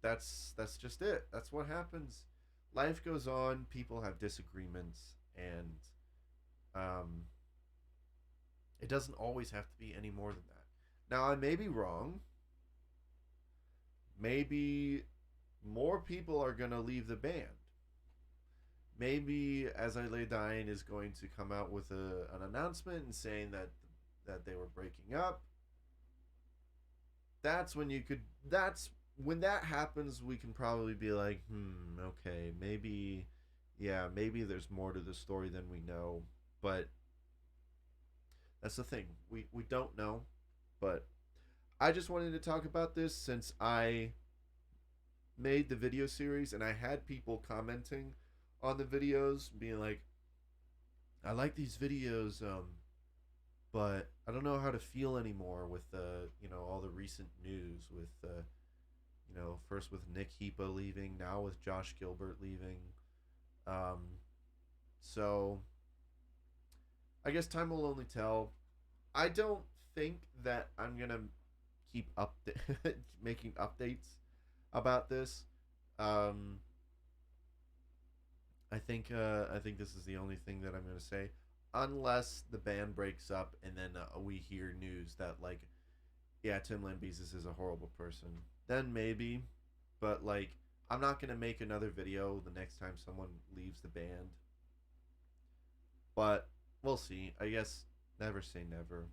[SPEAKER 1] that's just it. That's what happens. Life goes on. People have disagreements, and um, it doesn't always have to be any more than that. Now, I may be wrong. Maybe more people are going to leave the band. Maybe As I Lay Dying is going to come out with an announcement and saying that they were breaking up. That's when you could. That's when that happens. We can probably be like, okay, maybe, yeah, maybe there's more to the story than we know. But that's the thing. We don't know. But I just wanted to talk about this since I made the video series and I had people commenting on the videos being like, I like these videos, but I don't know how to feel anymore with all the recent news with first with Nick Hepa leaving, now with Josh Gilbert leaving. So I guess time will only tell. I don't think that I'm gonna keep making updates about this. Um, I think this is the only thing that I'm gonna say, unless the band breaks up and then we hear news that, like, yeah, Tim Lambesis is a horrible person. Then maybe, but, like, I'm not gonna make another video the next time someone leaves the band. But we'll see. I guess never say never.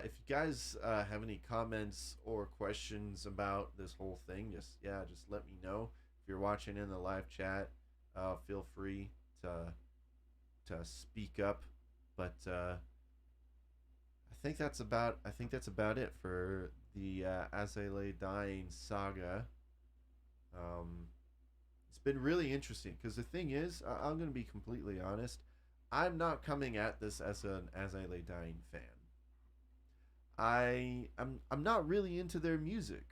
[SPEAKER 1] If you guys have any comments or questions about this whole thing, just let me know. If you're watching in the live chat, feel free to speak up. But I think that's about it for the As I Lay Dying saga. It's been really interesting because the thing is, I'm going to be completely honest. I'm not coming at this as an As I Lay Dying fan. I'm not really into their music.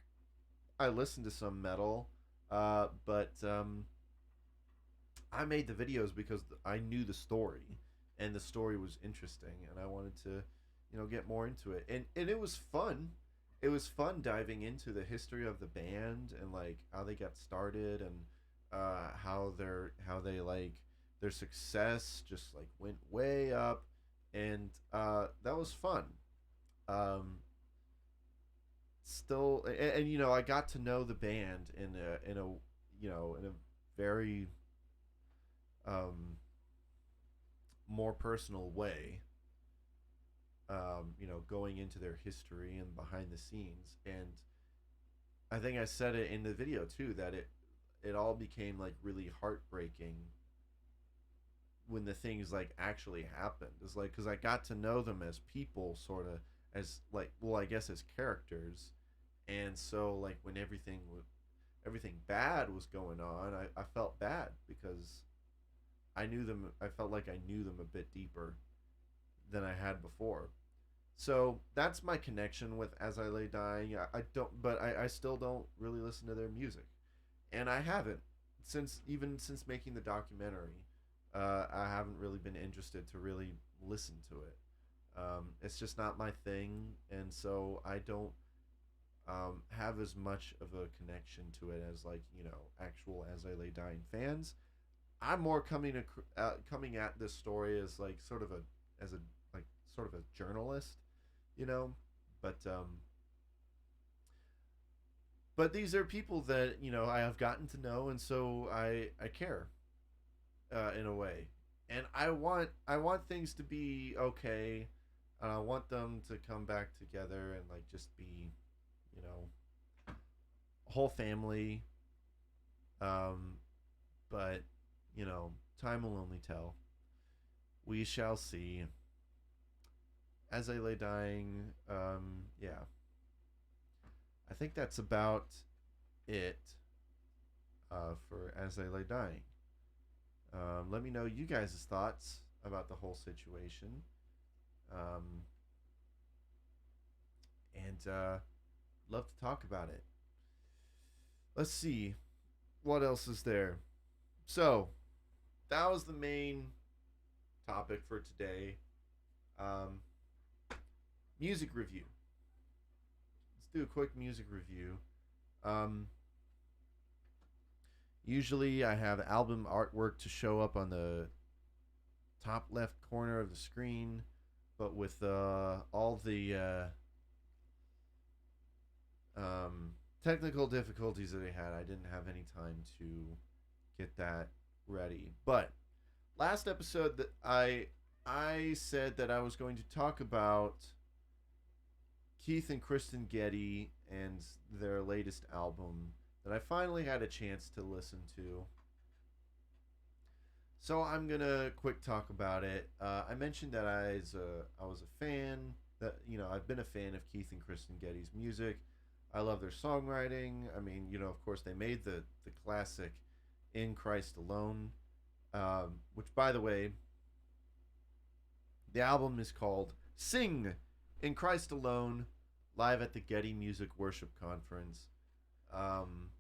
[SPEAKER 1] I listen to some metal, but I made the videos because I knew the story, and the story was interesting, and I wanted to, get more into it, and it was fun. It was fun diving into the history of the band and like how they got started and how they like their success just like went way up, and that was fun. Um, Still, and I got to know the band in a very um more personal way, going into their history and behind the scenes. And I think I said it in the video too that it all became like really heartbreaking when the things like actually happened. It's like because I got to know them as people, sort of as like, well, I guess as characters, and so like when everything bad was going on, I felt bad because I knew them. I felt like I knew them a bit deeper than I had before. So that's my connection with As I Lay Dying. I don't, but I still don't really listen to their music, and I haven't since making the documentary. I haven't really been interested to really listen to it. It's just not my thing, and so I don't have as much of a connection to it as like actual As I Lay Dying fans. I'm more coming at this story as like sort of a as a like sort of a journalist, you know. But but these are people that I have gotten to know, and so I care in a way, and I want things to be okay, and I want them to come back together and like just be you know a whole family. Um, but time will only tell. We shall see. As I Lay Dying, yeah, I think that's about it for As I Lay Dying. Let me know you guys' thoughts about the whole situation. Um, and love to talk about it. Let's see. What else is there? So, that was the main topic for today. Um, Music review. Let's do a quick music review. Um, Usually, I have album artwork to show up on the top left corner of the screen, but with all the technical difficulties that I had, I didn't have any time to get that ready. But last episode that I said that I was going to talk about Keith and Kristen Getty and their latest album that I finally had a chance to listen to. So I'm gonna quick talk about it. I mentioned that I was a fan. That I've been a fan of Keith and Kristen Getty's music. I love their songwriting. I mean, of course, they made the classic "In Christ Alone," which, by the way, the album is called "Sing in Christ Alone," live at the Getty Music Worship Conference. Um,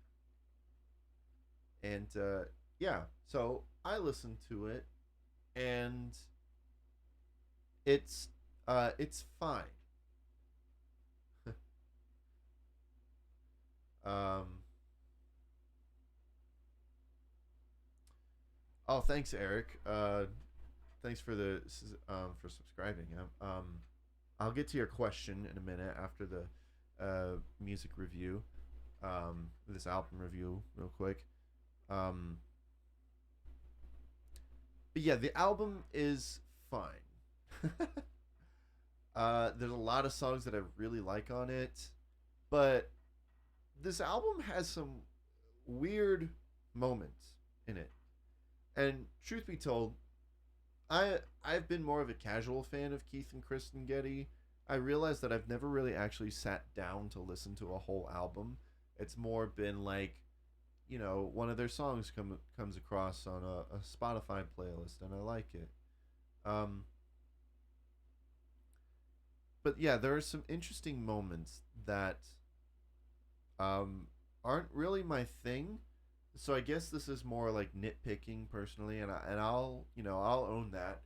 [SPEAKER 1] and yeah, so I listened to it, and it's fine. um, oh, thanks, Eric. Thanks for subscribing. I'll get to your question in a minute after the music review, this album review, real quick. Um, but yeah, the album is fine. There's a lot of songs that I really like on it, but this album has some weird moments in it. And truth be told, I've been more of a casual fan of Keith and Kristen Getty. I realized that I've never really actually sat down to listen to a whole album. It's more been like one of their songs comes across on a Spotify playlist, and I like it. Um, but yeah, there are some interesting moments that um, aren't really my thing. So I guess this is more like nitpicking personally, and I'll own that.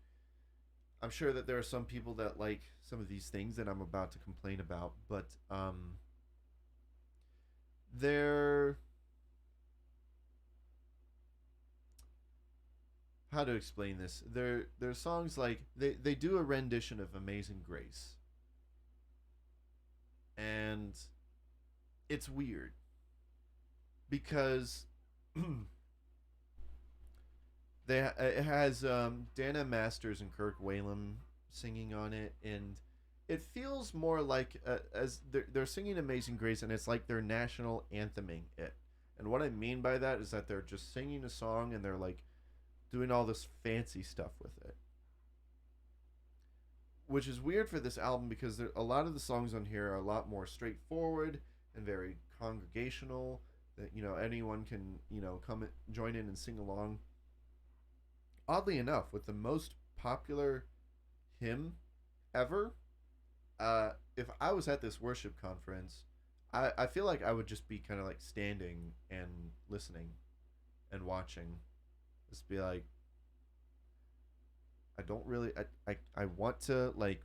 [SPEAKER 1] I'm sure that there are some people that like some of these things that I'm about to complain about, but they're how to explain this. They're songs like they do a rendition of Amazing Grace, and it's weird because it has Dana Masters and Kirk Whalum singing on it, and it feels more like as they're singing Amazing Grace, and it's like they're national antheming it. And what I mean by that is that they're just singing a song and they're like doing all this fancy stuff with it, which is weird for this album because a lot of the songs on here are a lot more straightforward and very congregational. That anyone can come join in and sing along. Oddly enough, with the most popular hymn ever, if I was at this worship conference, I feel like I would just be kind of like standing and listening and watching. Just be like, I don't really, I want to like,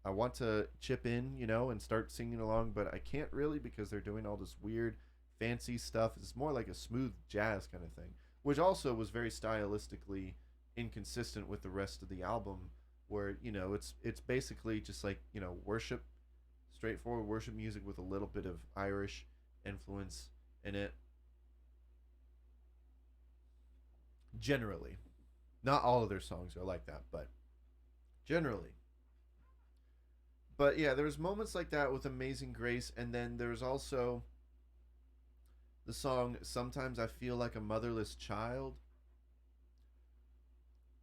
[SPEAKER 1] I want to chip in, and start singing along, but I can't really because they're doing all this weird, fancy stuff. It's more like a smooth jazz kind of thing, which also was very stylistically inconsistent with the rest of the album, where it's basically just like worship, straightforward worship music with a little bit of Irish influence in it. Generally, not all of their songs are like that, but generally. But yeah, there's moments like that with Amazing Grace, and then there's also the song Sometimes I Feel Like a Motherless Child.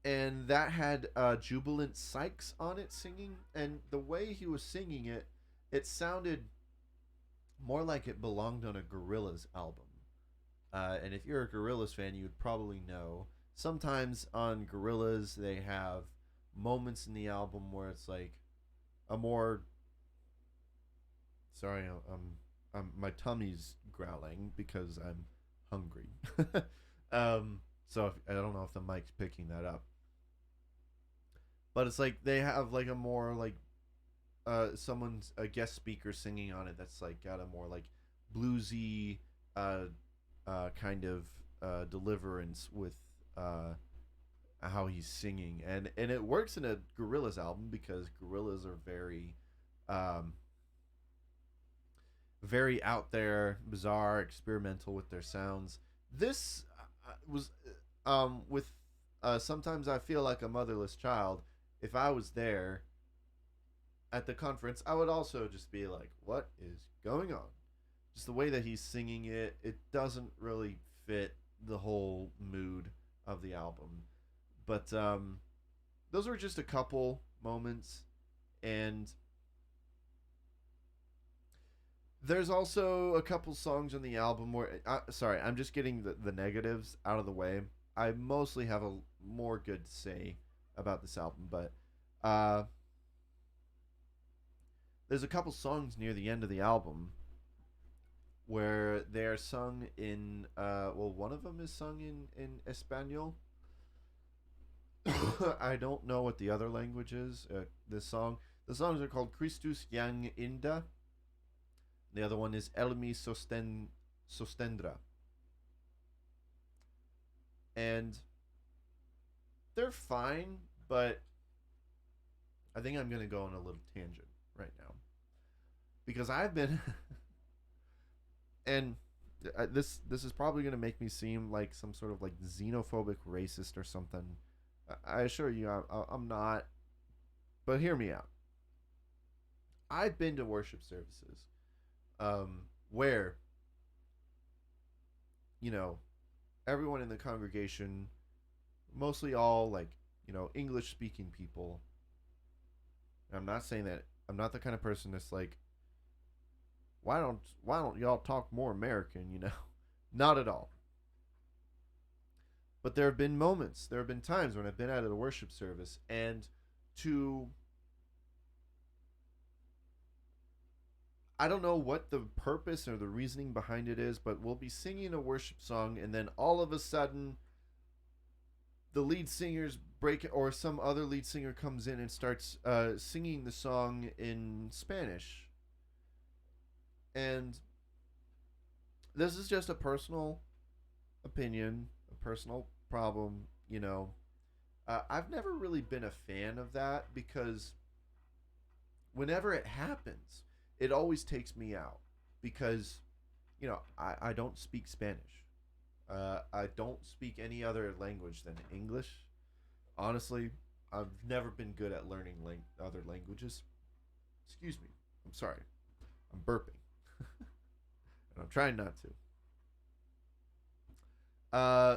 [SPEAKER 1] And that had Jubilant Sykes on it singing, and the way he was singing it, it sounded more like it belonged on a Gorillaz album. And if you're a Gorillaz fan, you would probably know. Sometimes on Gorillaz, they have moments in the album where it's like a more. Sorry, my tummy's growling because I'm hungry. So I don't know if the mic's picking that up, but it's like they have like a more like someone's a guest speaker singing on it that's like got a more like bluesy kind of deliverance with how he's singing, and it works in a Gorillaz album because Gorillaz are um, very out there, bizarre, experimental with their sounds. This was with Sometimes I Feel Like a Motherless Child. If I was there at the conference, I would also just be like, what is going on? Just the way that he's singing it, it doesn't really fit the whole mood of the album. But those were just a couple moments, and there's also a couple songs on the album where, sorry, I'm just getting the negatives out of the way. I mostly have a more good to say about this album, but there's a couple songs near the end of the album where they are sung in, well, one of them is sung in Espanol. I don't know what the other language is. The songs are called Christus Yang Inda. The other one is Elmi Sostendra. And they're fine, but I think I'm going to go on a little tangent right now. Because I've been. And this is probably going to make me seem like some sort of like xenophobic racist or something. I assure you, I'm not. But hear me out. I've been to worship services where, you know, everyone in the congregation, mostly all like, English speaking people. And I'm not saying that I'm not the kind of person that's like, why don't y'all talk more American, Not at all. But there have been moments, there have been times when I've been at a worship service and to I don't know what the purpose or the reasoning behind it is, but we'll be singing a worship song and then all of a sudden the lead singers break or some other lead singer comes in and starts singing the song in Spanish. And this is just a personal opinion, a personal problem, you know. I've never really been a fan of that because whenever it happens, it always takes me out because, you know, I don't speak Spanish. I don't speak any other language than English. Honestly, I've never been good at learning other languages. Excuse me. I'm sorry. I'm burping. And I'm trying not to.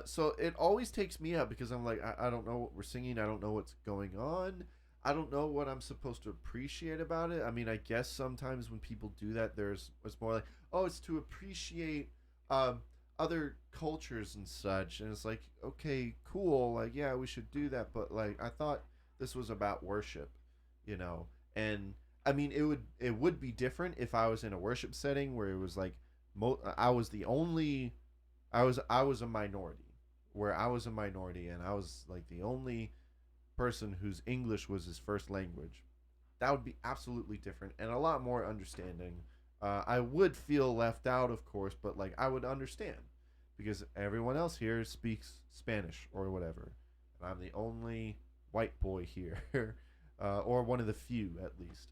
[SPEAKER 1] So it always takes me out because I'm like, I don't know what we're singing. I don't know what's going on. I don't know what I'm supposed to appreciate about it. I mean, I guess sometimes when people do that, it's more like, oh, it's to appreciate um, other cultures and such. And it's like, okay, cool. Like, yeah, we should do that. But like, I thought this was about worship, you know. And I mean, it would be different if I was in a worship setting where it was like, I was the only I was a minority, where I was a minority and I was like the only person whose English was his first language. That would be absolutely different and a lot more understanding. I would feel left out, of course, but like I would understand because everyone else here speaks Spanish or whatever, and I'm the only white boy here, or one of the few at least.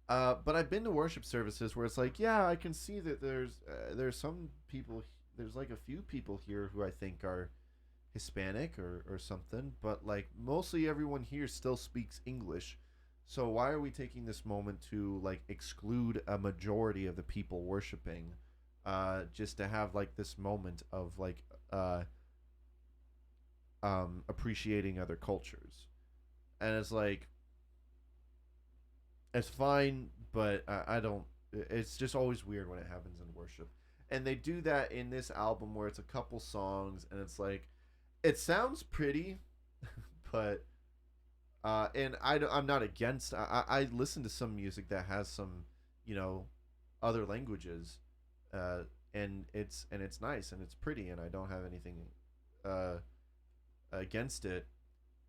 [SPEAKER 1] But I've been to worship services where it's like, yeah, I can see that there's some people, there's like a few people here who I think are Hispanic or something, but like mostly everyone here still speaks English. So why are we taking this moment to like exclude a majority of the people worshiping, just to have like this moment of like appreciating other cultures? And it's like it's fine, but I don't. It's just always weird when it happens in worship, and they do that in this album where it's a couple songs, and it's like it sounds pretty, but and I'm not against. I listen to some music that has some, you know, other languages, uh, and it's nice and it's pretty, and I don't have anything uh against it.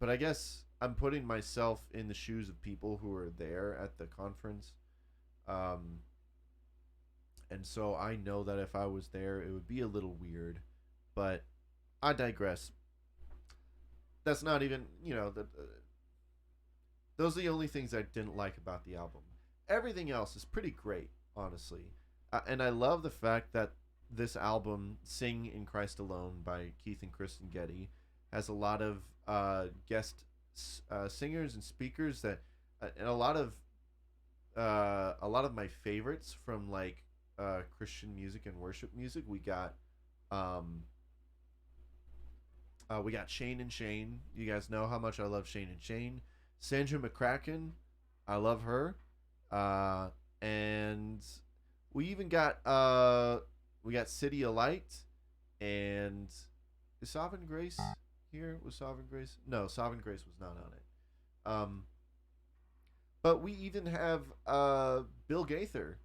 [SPEAKER 1] But I guess I'm putting myself in the shoes of people who are there at the conference. Um, and so I know that if I was there, it would be a little weird. But I digress. That's not even, you know, those are the only things I didn't like about the album. Everything else is pretty great, honestly. And I love the fact that this album, Sing in Christ Alone by Keith and Kristen Getty, has a lot of guest singers and speakers that, and a lot of my favorites from like Christian music and worship music. Um, we got Shane and Shane. You guys know how much I love Shane and Shane. Sandra McCracken, I love her. Uh, and we got City of Light, and is Sovereign Grace here? Was Sovereign Grace? No, Sovereign Grace was not on it. But we even have Bill Gaither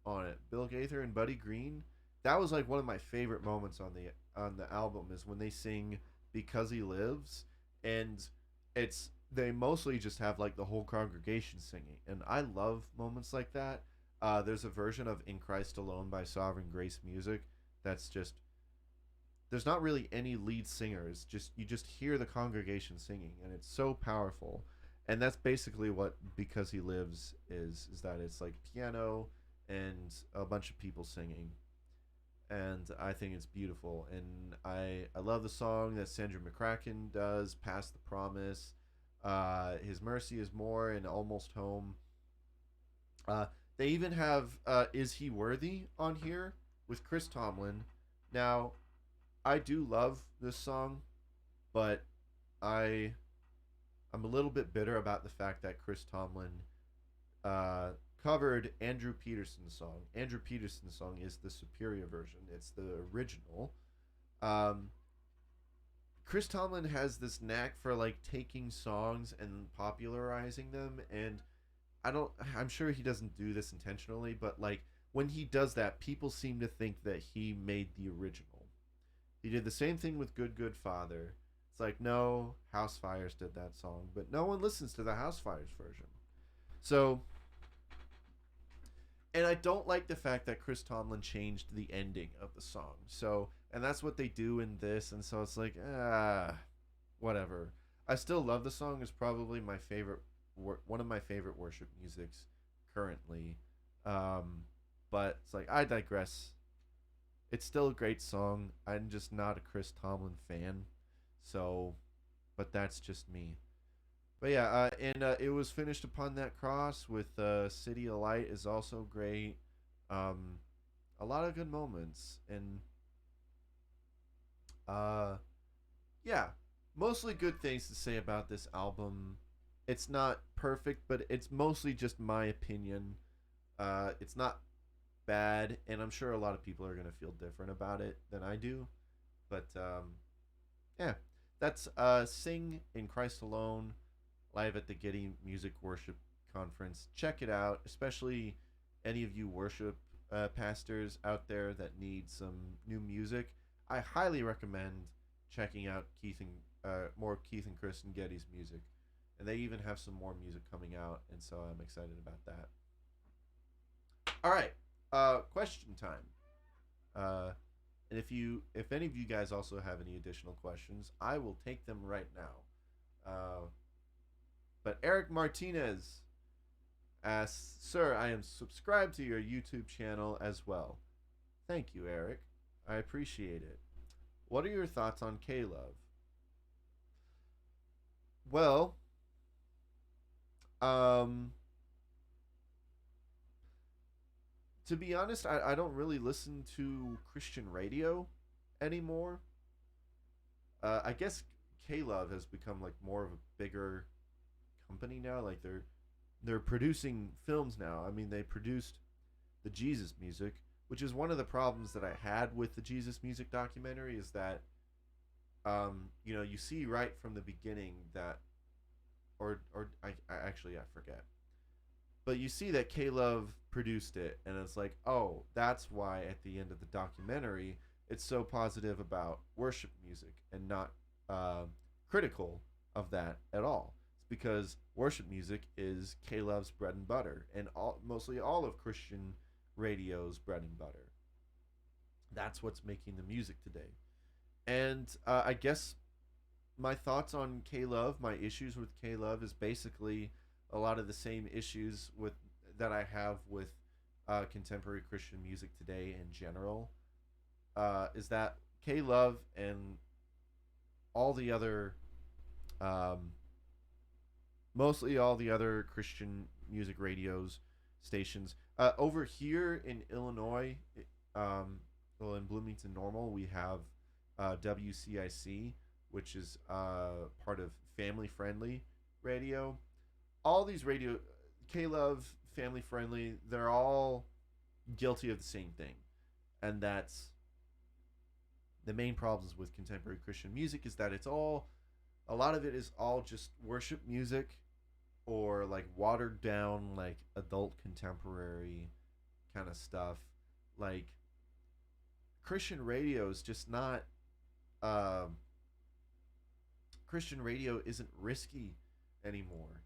[SPEAKER 1] on it. Bill Gaither and Buddy Green. That was like one of my favorite moments on the album is when they sing "Because He Lives," and they mostly just have like the whole congregation singing, and I love moments like that. There's a version of "In Christ Alone" by Sovereign Grace Music that's just there's not really any lead singers. Just you just hear the congregation singing, and it's so powerful. And that's basically what "Because He Lives" is that it's like piano and a bunch of people singing, and I think it's beautiful. And I love the song that Sandra McCracken does, "Past the Promise," "His Mercy Is More," and "Almost Home." Uh, they even have "Is He Worthy" on here with Chris Tomlin. Now, I do love this song, but I I'm a little bit bitter about the fact that Chris Tomlin uh, covered Andrew Peterson's song. Andrew Peterson's song is the superior version. It's the original. Um, Chris Tomlin has this knack for like taking songs and popularizing them, and I don't. I'm sure he doesn't do this intentionally, but like when he does that, people seem to think that he made the original. He did the same thing with Good Good Father. It's like, no, House Fires did that song, but no one listens to the House Fires version. So, and I don't like the fact that Chris Tomlin changed the ending of the song. So, and that's what they do in this, and so it's like, whatever. I still love the song. It's probably my favorite, one of my favorite worship musics currently. Um, but it's like, I digress. It's still a great song. I'm just not a Chris Tomlin fan. So, but that's just me. But yeah, and it was finished upon that cross with City of Light is also great. Um, a lot of good moments, and uh, yeah, mostly good things to say about this album. It's not perfect, but it's mostly just my opinion. It's not bad, and I'm sure a lot of people are gonna feel different about it than I do. But yeah, that's "Sing in Christ Alone" live at the Getty Music Worship Conference. Check it out, especially any of you worship pastors out there that need some new music. I highly recommend checking out Keith and more Keith and Chris and Getty's music, and they even have some more music coming out, and so I'm excited about that. All right, question time. And if any of you guys also have any additional questions, I will take them right now. But Eric Martinez asks, "Sir, I am subscribed to your YouTube channel as well." Thank you, Eric. I appreciate it. What are your thoughts on K-Love? Well, um, to be honest, I don't really listen to Christian radio anymore. I guess K-Love has become like more of a bigger company now. Like they're producing films now. I mean, they produced the Jesus music, which is one of the problems that I had with the Jesus music documentary is that you see right from the beginning that or I actually I forget. But you see that K Love produced it and it's like, "Oh, that's why at the end of the documentary it's so positive about worship music and not uh, critical of that at all." It's because worship music is K Love's bread and butter and mostly all of Christian radio's bread and butter. That's what's making the music today. And I guess my thoughts on K Love, my issues with K Love, is basically a lot of the same issues with that I have with contemporary Christian music today in general. Is that K Love and all the other, um, mostly all the other Christian music radios stations over here in Illinois, well in Bloomington Normal, we have WCIC, which is part of Family Friendly Radio. All these radio, K Love, Family Friendly, they're all guilty of the same thing, and that's the main problems with contemporary Christian music is that it's all a lot of it is all just worship music or like watered down like adult contemporary kind of stuff. Like Christian radio is just not um Christian radio isn't risky anymore.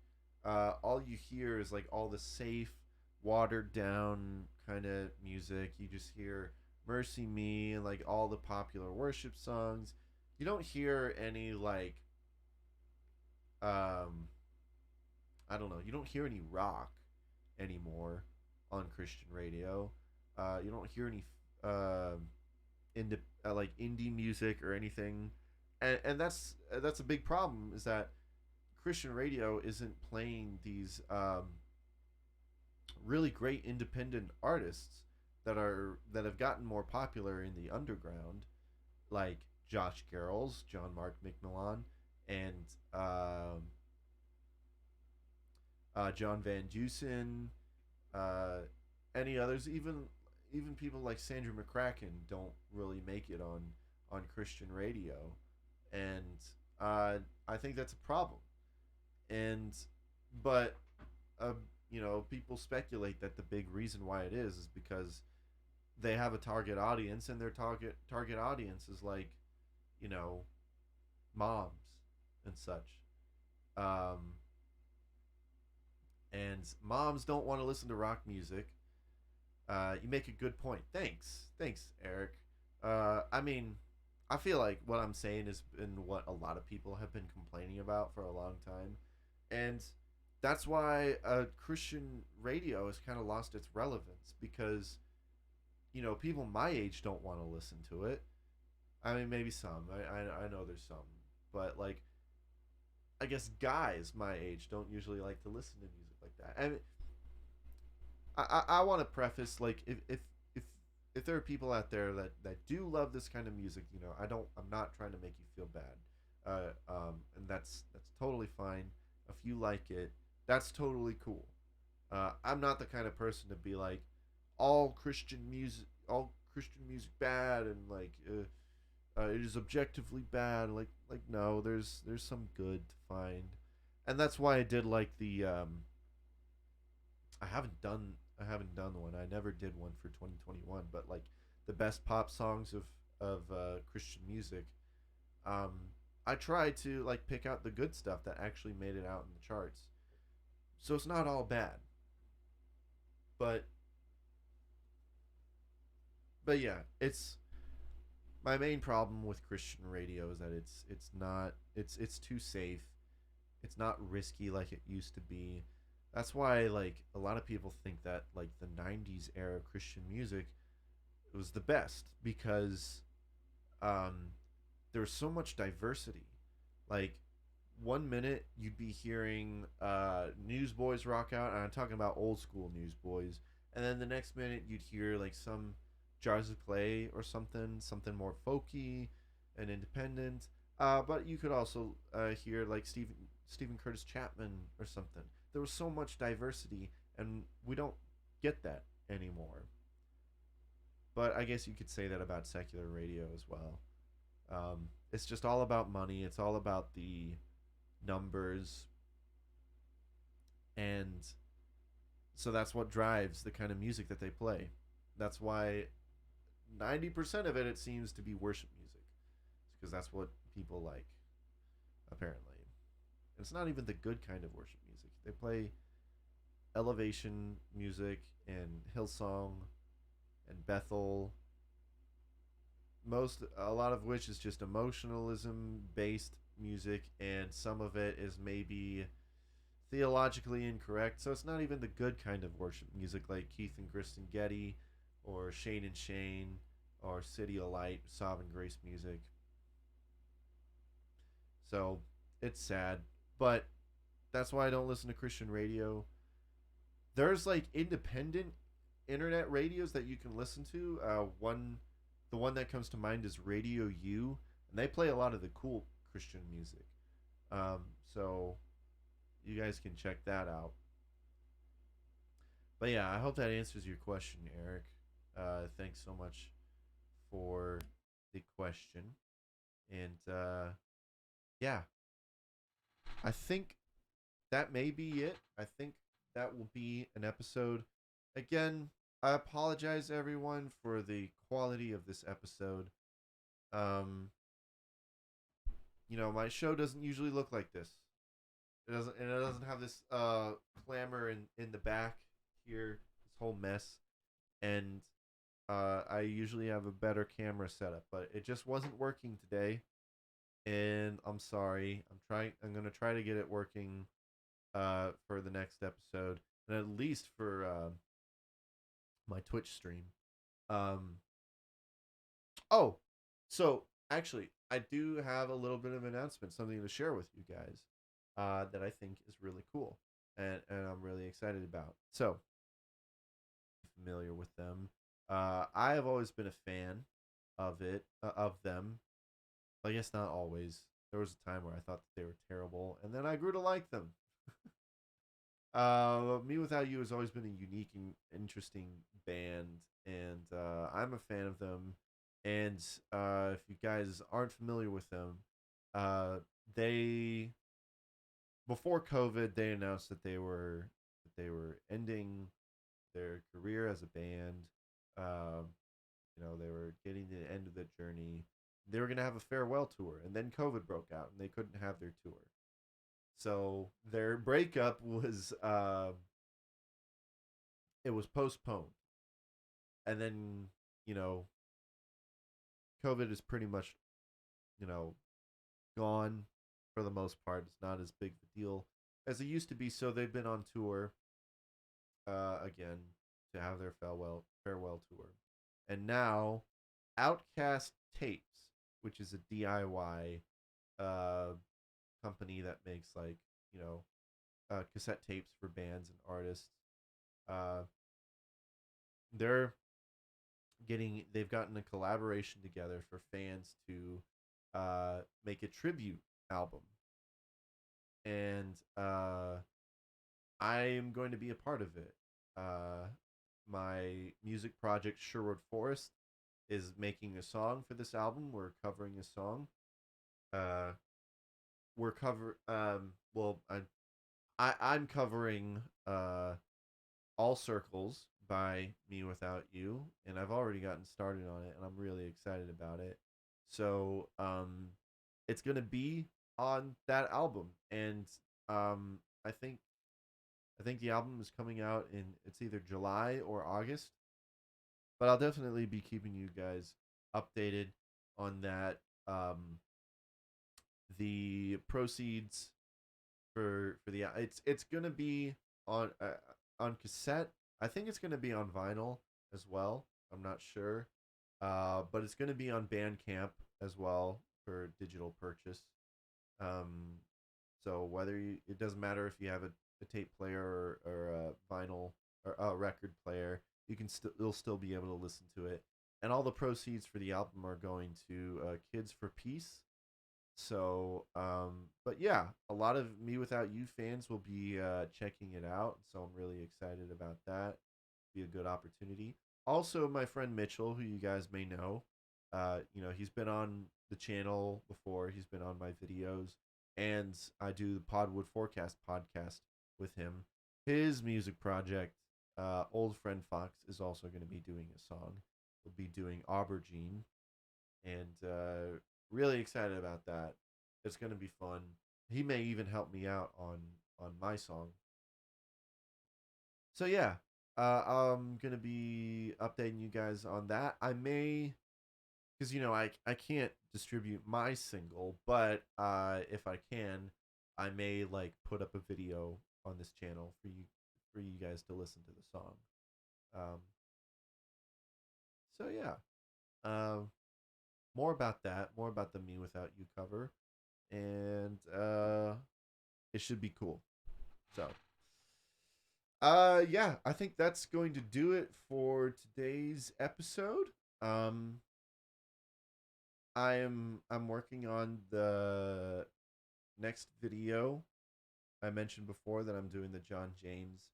[SPEAKER 1] All you hear is like all the safe, watered down kind of music. You just hear "Mercy Me" and like all the popular worship songs. You don't hear any like um, I don't know. You don't hear any rock anymore on Christian radio. You don't hear any uh, like indie music or anything, and that's a big problem. Is that Christian radio isn't playing these really great independent artists that have gotten more popular in the underground, like Josh Garrels, John Mark McMillan, and John Van Dusen, Uh, any others, even people like Sandra McCracken don't really make it on Christian radio, and uh, I think that's a problem. And but uh, people speculate that the big reason why it is because they have a target audience, and their target audience is like, you know, moms and such. Um, and moms don't want to listen to rock music. You make a good point. Thanks, Eric. I mean, I feel like what I'm saying has been what a lot of people have been complaining about for a long time, and that's why Christian radio has kind of lost its relevance because people my age don't want to listen to it. I mean, maybe some. I know there's some, but like I guess guys my age don't usually like to listen to music like that. And I want to preface like if there are people out there that do love this kind of music, I'm not trying to make you feel bad, and that's totally fine. If you like it, that's totally cool. I'm not the kind of person to be like all Christian music bad, and like it is objectively bad. Like no, there's some good to find, and that's why I did like the I haven't done one. I never did one for 2021, but like the best pop songs of Christian music. Um, I try to like pick out the good stuff that actually made it out in the charts. So it's not all bad, but yeah, it's my main problem with Christian radio is that it's too safe. It's not risky like it used to be. That's why like a lot of people think that like the 90s era Christian music was the best because um there was so much diversity. Like 1 minute you'd be hearing Newsboys rock out, and I'm talking about old school Newsboys, and then the next minute you'd hear like some Jars of Clay or something more folky and independent. But you could also hear like Stephen Curtis Chapman or something. There was so much diversity, and we don't get that anymore. But I guess you could say that about secular radio as well. It's just all about money. It's all about the numbers, and so that's what drives the kind of music that they play. That's why 90% of it seems to be worship music, because that's what people like, apparently. And it's not even the good kind of worship music. They play elevation music and Hillsong and Bethel, a lot of which is just emotionalism based music, and some of it is maybe theologically incorrect. So it's not even the good kind of worship music like Keith and Kristen Getty or Shane and Shane or City of Light, Sovereign Grace music. So it's sad, but that's why I don't listen to Christian radio. There's like independent internet radios that you can listen to. The one that comes to mind is Radio U, and they play a lot of the cool Christian music. So you guys can check that out. But yeah, I hope that answers your question, Eric. Thanks so much for the question. And yeah, I think that may be it. I think that will be an episode. Again, I apologize everyone for the quality of this episode. Um, my show doesn't usually look like this. It doesn't have this clamor in the back here, this whole mess. And I usually have a better camera setup, but it just wasn't working today. And I'm sorry. I'm gonna try to get it working for the next episode, and at least for my Twitch stream. Um, oh, so actually, I do have a little bit of an announcement, something to share with you guys that I think is really cool, and I'm really excited about. So, familiar with them. I have always been a fan of them. I guess not always. There was a time where I thought that they were terrible, and then I grew to like them. Me Without You has always been a unique and interesting band, and I'm a fan of them. And if you guys aren't familiar with them, uh, they before COVID they announced that they were ending their career as a band. Um, they were getting to the end of the journey. They were gonna have a farewell tour, and then COVID broke out, and they couldn't have their tour. So their breakup was it was postponed, and then you know COVID is pretty much you know gone for the most part. It's not as big of a deal as it used to be. So they've been on tour again to have their farewell tour, and now Outcast Tapes, which is a DIY uh, company that makes cassette tapes for bands and artists. Uh, they're they've gotten a collaboration together for fans to make a tribute album, and I am going to be a part of it. My music project Sherwood Forest is making a song for this album. We're covering a song. Uh, we're cover well I'm covering All Circles by Me Without You, and I've already gotten started on it, and I'm really excited about it. So it's gonna be on that album, and um, I think I think the album is coming out in it's either July or August, but I'll definitely be keeping you guys updated on that. The proceeds for the it's gonna be on cassette. I think it's gonna be on vinyl as well. I'm not sure, but it's gonna be on Bandcamp as well for digital purchase. Um, so it doesn't matter if you have a tape player or a vinyl or a record player, you'll still be able to listen to it. And all the proceeds for the album are going to Kids for Peace. So, but yeah, a lot of Me Without You fans will be checking it out. So I'm really excited about that. Be a good opportunity. Also, my friend Mitchell, who you guys may know, he's been on the channel before. He's been on my videos, and I do the Podwood Forecast podcast with him. His music project, Old Friend Fox, is also going to be doing a song. We'll be doing Aubergine, and really excited about that. It's going to be fun. He may even help me out on my song. So yeah, I'm gonna be updating you guys on that. I may, because I can't distribute my single, but if I can, I may like put up a video on this channel for you guys to listen to the song. Um, so yeah, um, more about that, more about the Me Without You cover, and it should be cool. So, yeah, I think that's going to do it for today's episode. Um, I'm working on the next video. I mentioned before that I'm doing the John James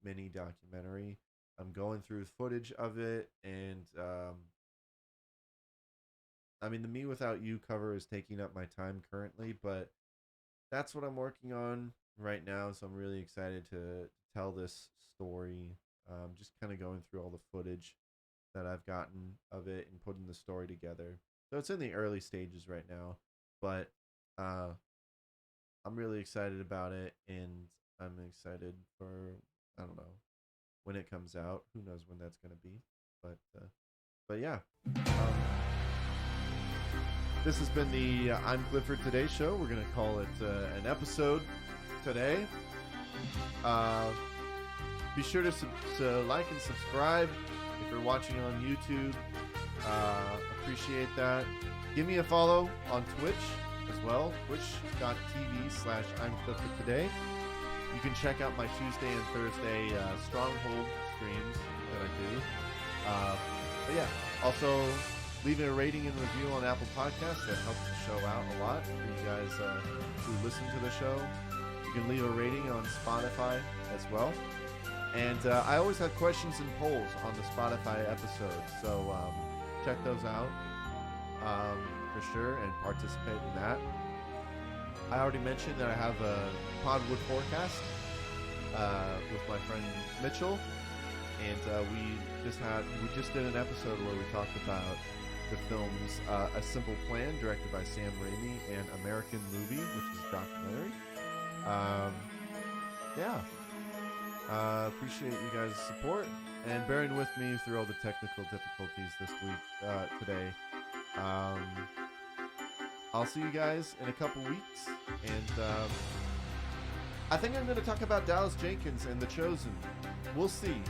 [SPEAKER 1] mini documentary. I'm going through footage of it, and I mean, the Me Without You cover is taking up my time currently, but that's what I'm working on right now. So I'm really excited to tell this story. Just kind of going through all the footage that I've gotten of it and putting the story together. So it's in the early stages right now, but I'm really excited about it, and I'm excited for I don't know when it comes out. Who knows when that's gonna be? But yeah. This has been the I'm Clifford Today show. We're gonna call it an episode today. Be sure to like and subscribe if you're watching on YouTube. Appreciate that. Give me a follow on Twitch as well, twitch.tv/I'm Clifford Today. You can check out my Tuesday and Thursday Stronghold streams that I do. But yeah, also leaving a rating and review on Apple Podcasts. That helps the show out a lot for you guys who listen to the show. You You can leave a rating on Spotify as well. And I always have questions and polls on the Spotify episodes, so check those out for sure and participate in that. I already mentioned that I have a Podwood forecast with my friend Mitchell, and we just did an episode where we talked about the films A Simple Plan, directed by Sam Raimi, and American Movie, which is a documentary. Appreciate you guys' support and bearing with me through all the technical difficulties this week, today. I'll see you guys in a couple weeks, and I think I'm going to talk about Dallas Jenkins and The Chosen. We'll see.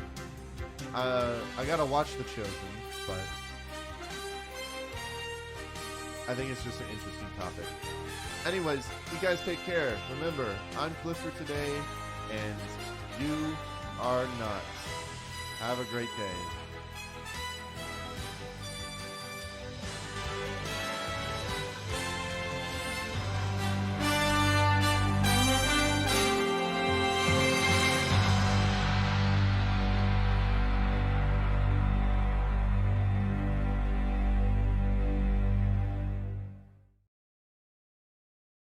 [SPEAKER 1] I gotta watch The Chosen, but I think it's just an interesting topic. Anyways, you guys take care. Remember, I'm Clifford today, and you are not. Have a great day.